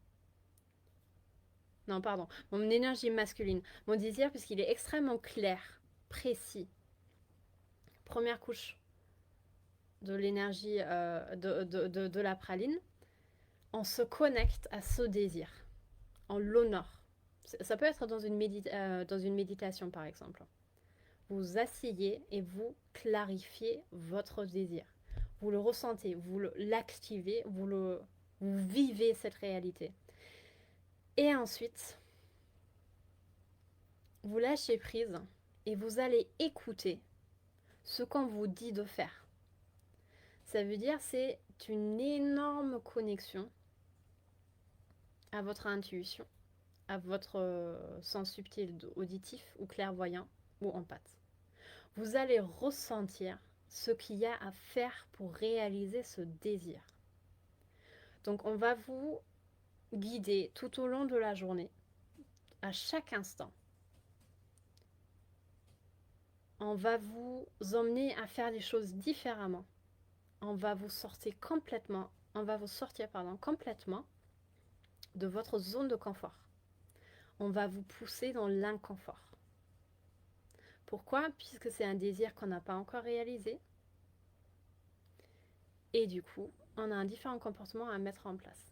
Non, pardon, mon énergie masculine. Mon désir, puisqu'il est extrêmement clair, précis. Première couche de l'énergie de la praline. On se connecte à ce désir. On l'honore. Ça peut être dans une méditation, par exemple. Vous asseyez et vous clarifiez votre désir. Vous le ressentez, vous l'activez, vous vivez cette réalité. Et ensuite, vous lâchez prise et vous allez écouter ce qu'on vous dit de faire. Ça veut dire c'est une énorme connexion à votre intuition, à votre sens subtil auditif ou clairvoyant ou empathe. Vous allez ressentir ce qu'il y a à faire pour réaliser ce désir. Donc on va vous guider tout au long de la journée, à chaque instant. On va vous emmener à faire des choses différemment. On va vous sortir complètement de votre zone de confort. On va vous pousser dans l'inconfort. Pourquoi? Puisque c'est un désir qu'on n'a pas encore réalisé. Et du coup, on a un différent comportement à mettre en place.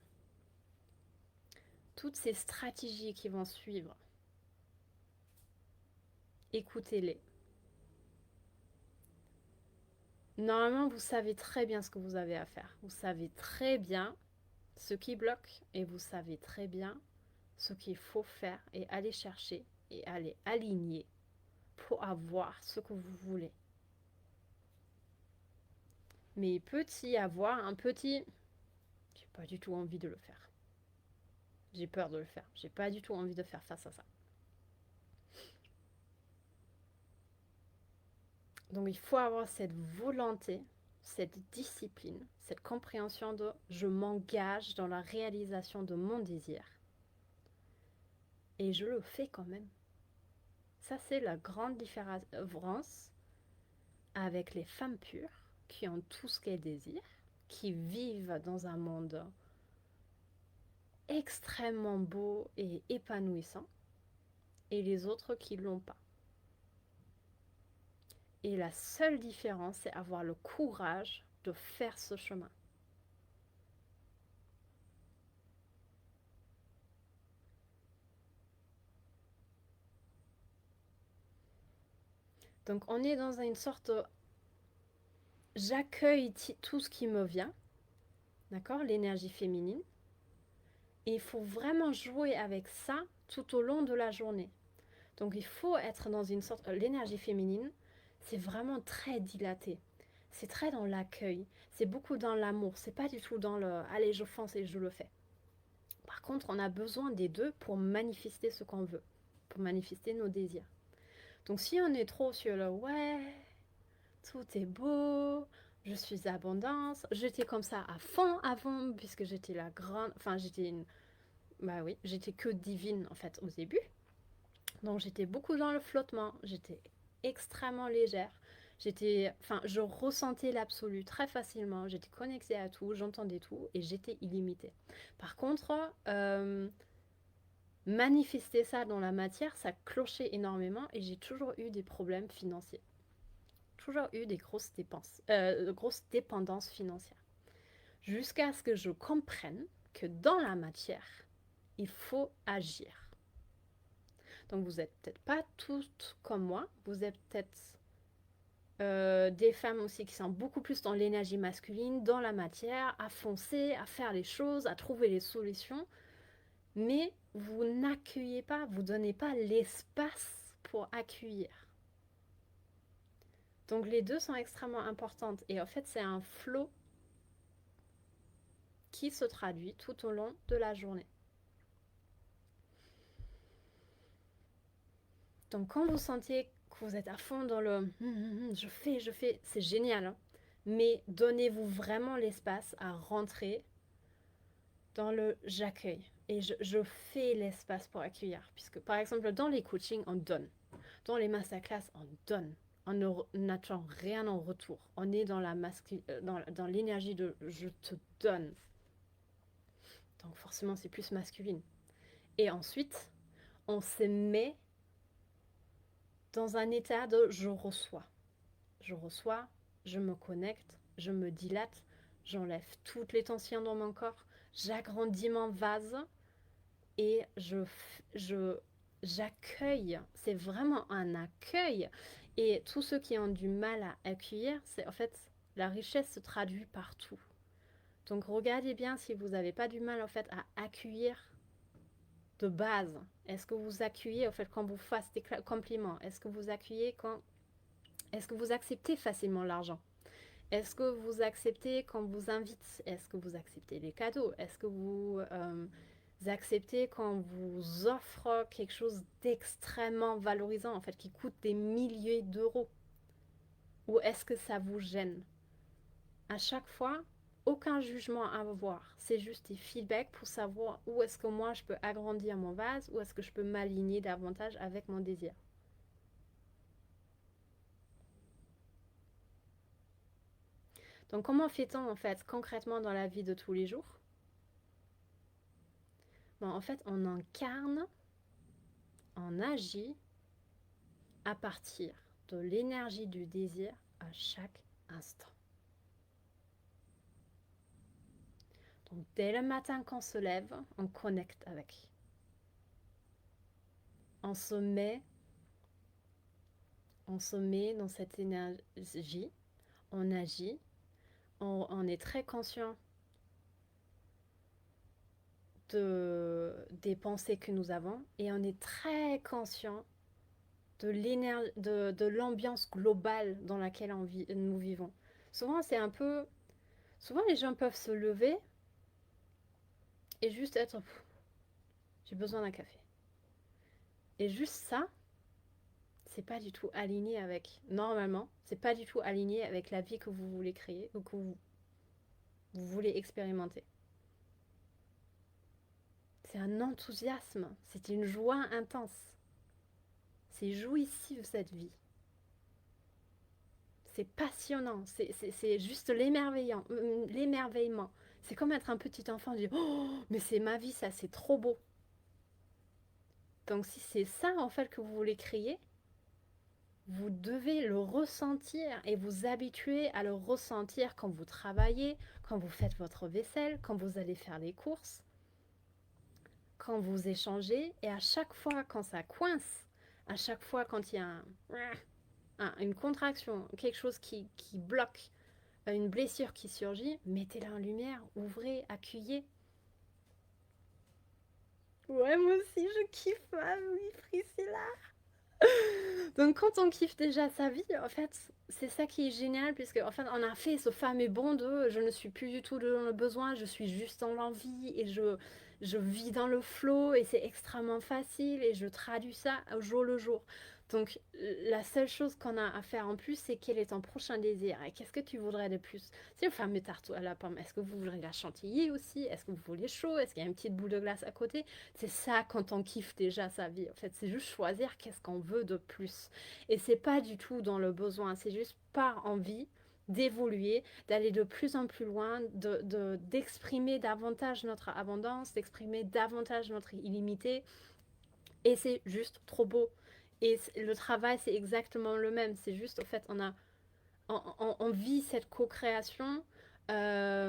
Toutes ces stratégies qui vont suivre, écoutez-les. Normalement, vous savez très bien ce que vous avez à faire. Vous savez très bien ce qui bloque et vous savez très bien ce qu'il faut faire et aller chercher et aller aligner pour avoir ce que vous voulez. Mais petit avoir, un petit, j'ai pas du tout envie de le faire. J'ai peur de le faire. J'ai pas du tout envie de faire face à ça. Donc il faut avoir cette volonté, cette discipline, cette compréhension de je m'engage dans la réalisation de mon désir. Et je le fais quand même. Ça, c'est la grande différence avec les femmes pures qui ont tout ce qu'elles désirent, qui vivent dans un monde extrêmement beau et épanouissant, et les autres qui ne l'ont pas. Et la seule différence, c'est avoir le courage de faire ce chemin. Donc on est dans une sorte de j'accueille tout ce qui me vient, d'accord, l'énergie féminine, et il faut vraiment jouer avec ça tout au long de la journée. Donc il faut être dans une sorte, l'énergie féminine, c'est vraiment très dilaté. C'est très dans l'accueil, c'est beaucoup dans l'amour, c'est pas du tout dans le allez je fonce et je le fais. Par contre, on a besoin des deux pour manifester ce qu'on veut, pour manifester nos désirs. Donc si on est trop sur le ouais, tout est beau, je suis abondance, j'étais comme ça à fond avant puisque j'étais la grande, enfin j'étais que divine en fait au début. Donc j'étais beaucoup dans le flottement, j'étais extrêmement légère. Je ressentais l'absolu très facilement, j'étais connectée à tout, j'entendais tout et j'étais illimitée. Par contre, manifester ça dans la matière, ça clochait énormément et j'ai toujours eu des problèmes financiers. Toujours eu des grosses dépendances financières. Jusqu'à ce que je comprenne que dans la matière, il faut agir. Donc vous n'êtes peut-être pas toutes comme moi, vous êtes peut-être des femmes aussi qui sont beaucoup plus dans l'énergie masculine, dans la matière, à foncer, à faire les choses, à trouver les solutions. Mais vous n'accueillez pas, vous ne donnez pas l'espace pour accueillir. Donc les deux sont extrêmement importantes. Et en fait, c'est un flow qui se traduit tout au long de la journée. Donc quand vous sentez que vous êtes à fond dans le je fais, c'est génial. Hein, mais donnez-vous vraiment l'espace à rentrer dans le j'accueille. Et je fais l'espace pour accueillir. Puisque par exemple, dans les coachings, on donne. Dans les masterclass, on donne. On n'attend rien en retour. On est dans dans l'énergie de je te donne. Donc forcément, c'est plus masculine. Et ensuite, on se met dans un état de je reçois. Je reçois, je me connecte, je me dilate, j'enlève toutes les tensions dans mon corps, j'agrandis mon vase et j'accueille. C'est vraiment un accueil. Et tous ceux qui ont du mal à accueillir, c'est en fait la richesse se traduit partout. Donc regardez bien si vous n'avez pas du mal en fait à accueillir de base. Est-ce que vous accueillez en fait quand vous faites des compliments? Est-ce que vous accueillez quand... Est-ce que vous acceptez facilement l'argent? Est-ce que vous acceptez quand vous invite? Est-ce que vous acceptez les cadeaux? Est-ce que vous acceptez quand vous offre quelque chose d'extrêmement valorisant, en fait, qui coûte des milliers d'euros? Ou est-ce que ça vous gêne? À chaque fois, aucun jugement à avoir. C'est juste des feedbacks pour savoir où est-ce que moi je peux agrandir mon vase, où est-ce que je peux m'aligner davantage avec mon désir. Donc comment fait-on en fait concrètement dans la vie de tous les jours? Bon, en fait, on incarne, on agit à partir de l'énergie du désir à chaque instant. Donc dès le matin qu'on se lève, on connecte avec. On se met dans cette énergie, on agit, on est très conscient des pensées que nous avons et on est très conscient de l'ambiance globale dans laquelle nous vivons. Souvent, c'est un peu... Souvent, les gens peuvent se lever et juste être... J'ai besoin d'un café. Et juste ça, c'est pas du tout aligné avec... Normalement, c'est pas du tout aligné avec la vie que vous voulez créer ou que vous voulez expérimenter. C'est un enthousiasme, c'est une joie intense. C'est jouissif cette vie. C'est passionnant, c'est juste l'émerveillement. C'est comme être un petit enfant, dire oh, mais c'est ma vie, ça c'est trop beau. Donc si c'est ça en fait que vous voulez créer, vous devez le ressentir et vous habituer à le ressentir quand vous travaillez, quand vous faites votre vaisselle, quand vous allez faire les courses, quand vous échangez et à chaque fois quand ça coince, à chaque fois quand il y a une contraction, quelque chose qui bloque, une blessure qui surgit, mettez-la en lumière, ouvrez, accueillez. Ouais, moi aussi je kiffe ma vie, Priscilla. Donc quand on kiffe déjà sa vie, en fait, c'est ça qui est génial, puisque en fait, on a fait ce fameux bond de je ne suis plus du tout dans le besoin, je suis juste dans l'envie et je vis dans le flow et c'est extrêmement facile et je traduis ça au jour le jour. Donc la seule chose qu'on a à faire en plus, c'est quel est ton prochain désir et qu'est-ce que tu voudrais de plus? C'est le fameux tarte à la pomme. Est-ce que vous voudrez la chantilly aussi? Est-ce que vous voulez chaud? Est-ce qu'il y a une petite boule de glace à côté? C'est ça quand on kiffe déjà sa vie. En fait, c'est juste choisir qu'est-ce qu'on veut de plus. Et c'est pas du tout dans le besoin, c'est juste par envie d'évoluer, d'aller de plus en plus loin, d'exprimer davantage notre abondance, d'exprimer davantage notre illimité. Et c'est juste trop beau. Et le travail, c'est exactement le même. C'est juste, en fait, on vit cette co-création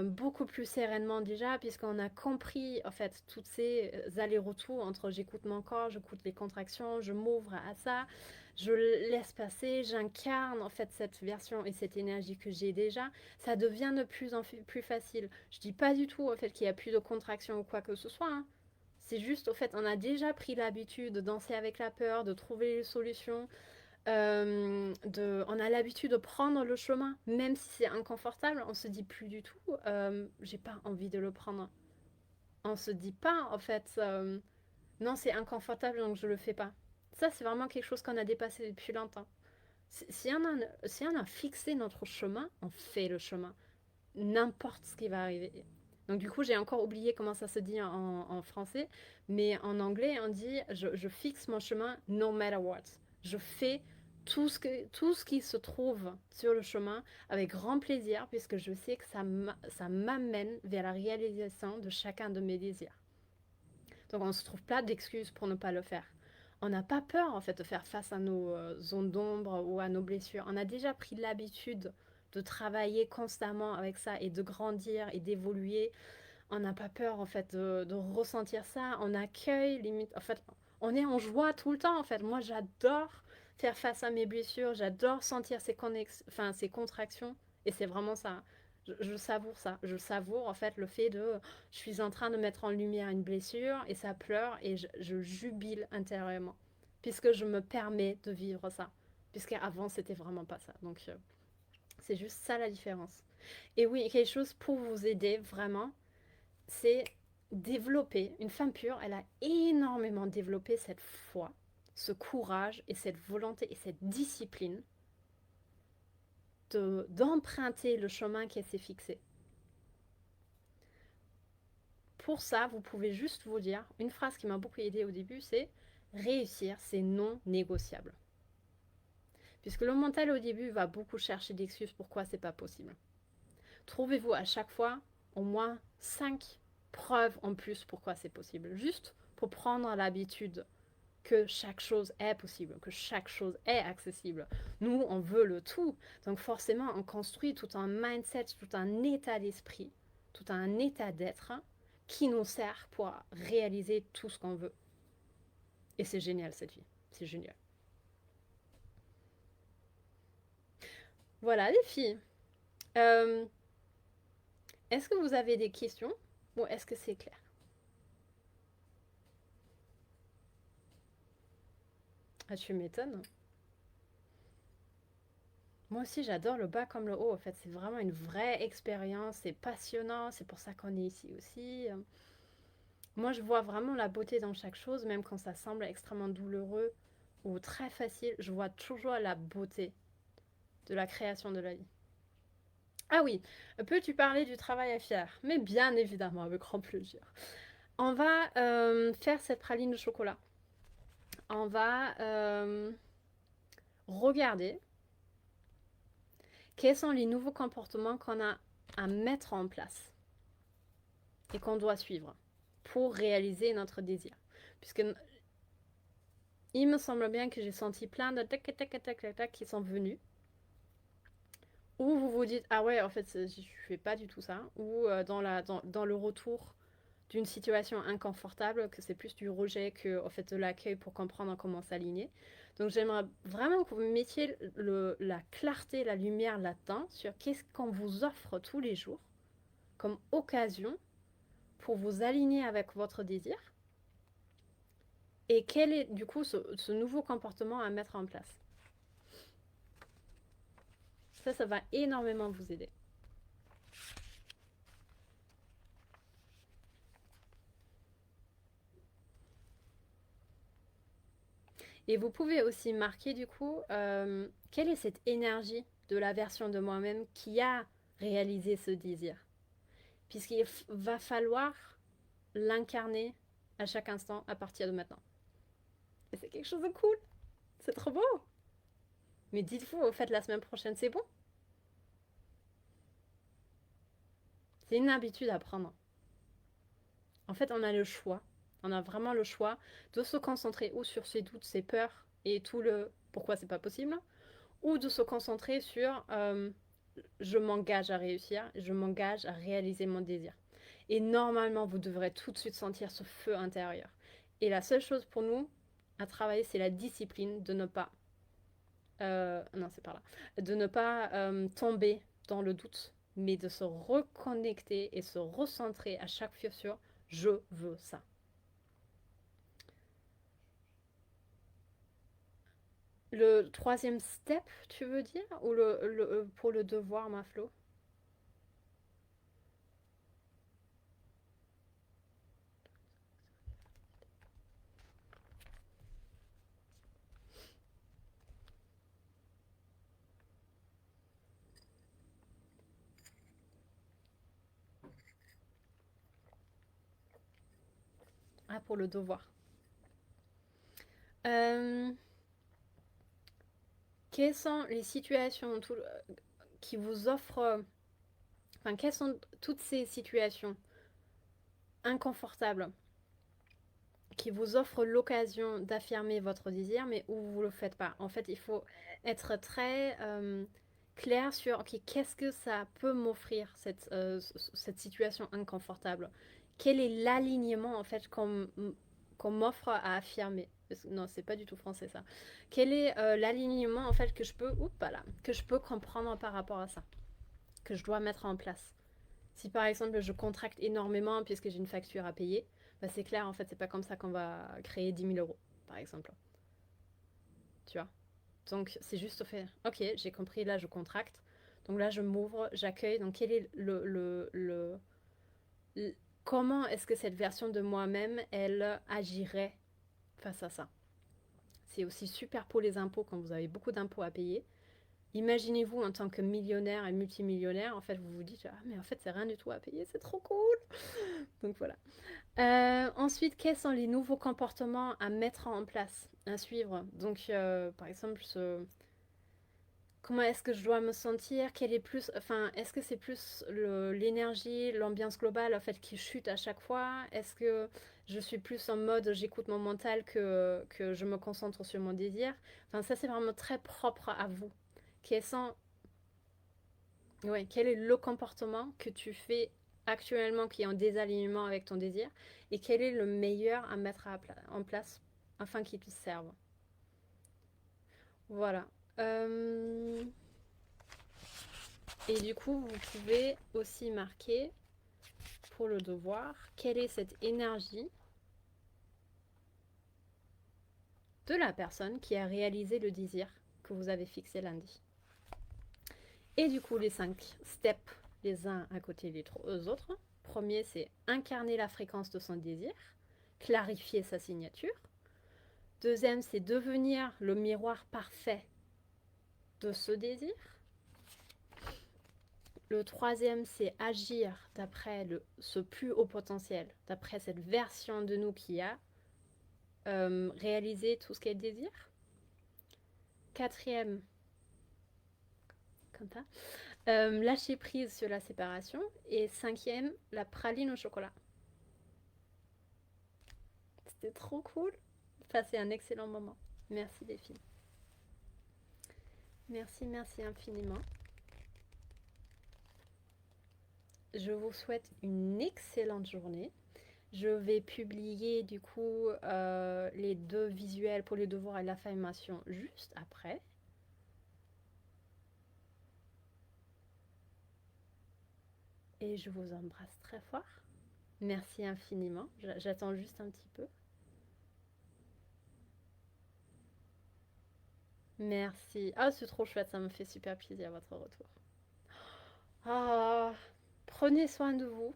beaucoup plus sereinement déjà, puisqu'on a compris, en fait, toutes ces allers-retours entre j'écoute mon corps, j'écoute les contractions, je m'ouvre à ça, je laisse passer, j'incarne en fait cette version et cette énergie que j'ai déjà, ça devient de plus en plus facile. Je dis pas du tout au fait qu'il y a plus de contraction ou quoi que ce soit, hein. C'est juste au fait on a déjà pris l'habitude de danser avec la peur, de trouver les solutions, on a l'habitude de prendre le chemin, même si c'est inconfortable, on se dit plus du tout, j'ai pas envie de le prendre. On se dit pas en fait, non c'est inconfortable donc je le fais pas. Ça c'est vraiment quelque chose qu'on a dépassé depuis longtemps. Si on a fixé notre chemin, on fait le chemin, n'importe ce qui va arriver. Donc du coup j'ai encore oublié comment ça se dit en français, mais en anglais on dit je fixe mon chemin no matter what. Je fais tout ce qui se trouve sur le chemin avec grand plaisir puisque je sais que ça m'amène vers la réalisation de chacun de mes désirs. Donc on ne se trouve pas d'excuses pour ne pas le faire. On n'a pas peur en fait de faire face à nos zones d'ombre ou à nos blessures. On a déjà pris l'habitude de travailler constamment avec ça et de grandir et d'évoluer. On n'a pas peur en fait de ressentir ça. On accueille limite. En fait, on est en joie tout le temps en fait. Moi j'adore faire face à mes blessures. J'adore sentir ces contractions. Et c'est vraiment ça. Je savoure ça. Je savoure en fait le fait de je suis en train de mettre en lumière une blessure et ça pleure et je jubile intérieurement puisque je me permets de vivre ça. Puisqu'avant c'était vraiment pas ça. Donc c'est juste ça la différence. Et oui, quelque chose pour vous aider vraiment, c'est développer. Une femme pure, elle a énormément développé cette foi, ce courage et cette volonté et cette discipline d'emprunter le chemin qu'elle s'est fixé. Pour ça, vous pouvez juste vous dire, une phrase qui m'a beaucoup aidé au début, c'est réussir, c'est non négociable. Puisque le mental au début va beaucoup chercher d'excuses pourquoi c'est pas possible. Trouvez-vous à chaque fois au moins 5 preuves en plus pourquoi c'est possible. Juste pour prendre l'habitude que chaque chose est possible, que chaque chose est accessible. Nous, on veut le tout. Donc forcément, on construit tout un mindset, tout un état d'esprit, tout un état d'être qui nous sert pour réaliser tout ce qu'on veut. Et c'est génial cette vie. C'est génial. Voilà les filles. Euh, Est-ce que vous avez des questions ou est-ce que c'est clair? Ah, tu m'étonnes. Moi aussi, j'adore le bas comme le haut. En fait, c'est vraiment une vraie expérience. C'est passionnant. C'est pour ça qu'on est ici aussi. Moi, je vois vraiment la beauté dans chaque chose, même quand ça semble extrêmement douloureux ou très facile. Je vois toujours la beauté de la création de la vie. Ah oui, peux-tu parler du travail à faire? Mais bien évidemment, avec grand plaisir. On va faire cette praline de chocolat. On va regarder quels sont les nouveaux comportements qu'on a à mettre en place et qu'on doit suivre pour réaliser notre désir. Puisque il me semble bien que j'ai senti plein de tac tac tac tac tac tac qui sont venus. Ou vous vous dites, ah ouais, en fait, je fais pas du tout ça. Ou dans le retour d'une situation inconfortable, que c'est plus du rejet que en fait, de l'accueil pour comprendre comment s'aligner. Donc j'aimerais vraiment que vous mettiez la clarté, la lumière là-dedans sur qu'est-ce qu'on vous offre tous les jours comme occasion pour vous aligner avec votre désir et quel est du coup ce nouveau comportement à mettre en place. Ça va énormément vous aider. Et vous pouvez aussi marquer du coup quelle est cette énergie de la version de moi-même qui a réalisé ce désir. Puisqu'il va falloir l'incarner à chaque instant à partir de maintenant. Et c'est quelque chose de cool. C'est trop beau. Mais dites-vous, au fait, la semaine prochaine, c'est bon. C'est une habitude à prendre. En fait, on a le choix. On a vraiment le choix de se concentrer ou sur ses doutes, ses peurs et tout le pourquoi c'est pas possible, ou de se concentrer sur je m'engage à réussir, je m'engage à réaliser mon désir. Et normalement, vous devrez tout de suite sentir ce feu intérieur. Et la seule chose pour nous à travailler, c'est la discipline de ne pas non, c'est par là. De ne pas tomber dans le doute, mais de se reconnecter et se recentrer à chaque fois sur je veux ça. Le troisième step, tu veux dire? Ou pour le devoir, ma Flo? Ah, pour le devoir. Euh, Quelles sont les situations qui vous offrent... Enfin, quelles sont toutes ces situations inconfortables qui vous offrent l'occasion d'affirmer votre désir, mais où vous ne le faites pas? En fait, il faut être très clair sur, ok, qu'est-ce que ça peut m'offrir, cette situation inconfortable? Quel est l'alignement, en fait, qu'on m'offre à affirmer? Non, c'est pas du tout français, ça. Quel est l'alignement, en fait, que je peux comprendre par rapport à ça, que je dois mettre en place? Si par exemple je contracte énormément puisque j'ai une facture à payer, bah c'est clair, en fait, c'est pas comme ça qu'on va créer 10 000 euros, par exemple. Tu vois? Donc c'est juste au fait, ok, j'ai compris, là je contracte. Donc là je m'ouvre, j'accueille. Donc quel est le- comment est-ce que cette version de moi-même, elle agirait face à ça? C'est aussi super pour les impôts quand vous avez beaucoup d'impôts à payer. Imaginez-vous en tant que millionnaire et multimillionnaire, en fait, vous vous dites, ah, mais en fait, c'est rien du tout à payer, c'est trop cool. Donc voilà. Ensuite, quels sont les nouveaux comportements à mettre en place, à suivre? Donc, par exemple, comment est-ce que je dois me sentir? Quel est plus, enfin, est-ce que c'est plus l'énergie, l'ambiance globale en fait qui chute à chaque fois? Est-ce que je suis plus en mode j'écoute mon mental que je me concentre sur mon désir? Enfin, ça c'est vraiment très propre à vous. Quels sont, ouais, quel est le comportement que tu fais actuellement qui est en désalignement avec ton désir et quel est le meilleur à mettre en place afin qu'il te serve. Voilà. Euh, Et du coup, vous pouvez aussi marquer pour le devoir quelle est cette énergie de la personne qui a réalisé le désir que vous avez fixé lundi. Et du coup, les 5 steps, les uns à côté des autres. Premier, c'est incarner la fréquence de son désir, clarifier sa signature. Deuxième, c'est devenir le miroir parfait de ce désir. Le troisième, c'est agir d'après ce plus haut potentiel, d'après cette version de nous qui a réalisé tout ce qu'elle désire. Quatrième, comme ça, lâcher prise sur la séparation. Et cinquième, la praline au chocolat. C'était trop cool. Passez un excellent moment. Merci les filles. Merci, merci infiniment. Je vous souhaite une excellente journée. Je vais publier du coup les deux visuels pour les devoirs et l'affirmation juste après. Et je vous embrasse très fort. Merci infiniment. J'attends juste un petit peu. Merci. Ah, c'est trop chouette, ça me fait super plaisir votre retour. Ah, prenez soin de vous.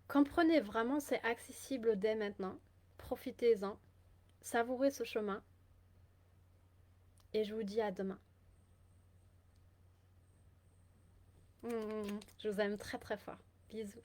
Comprenez vraiment, c'est accessible dès maintenant. Profitez-en. Savourez ce chemin. Et je vous dis à demain. Je vous aime très très fort. Bisous.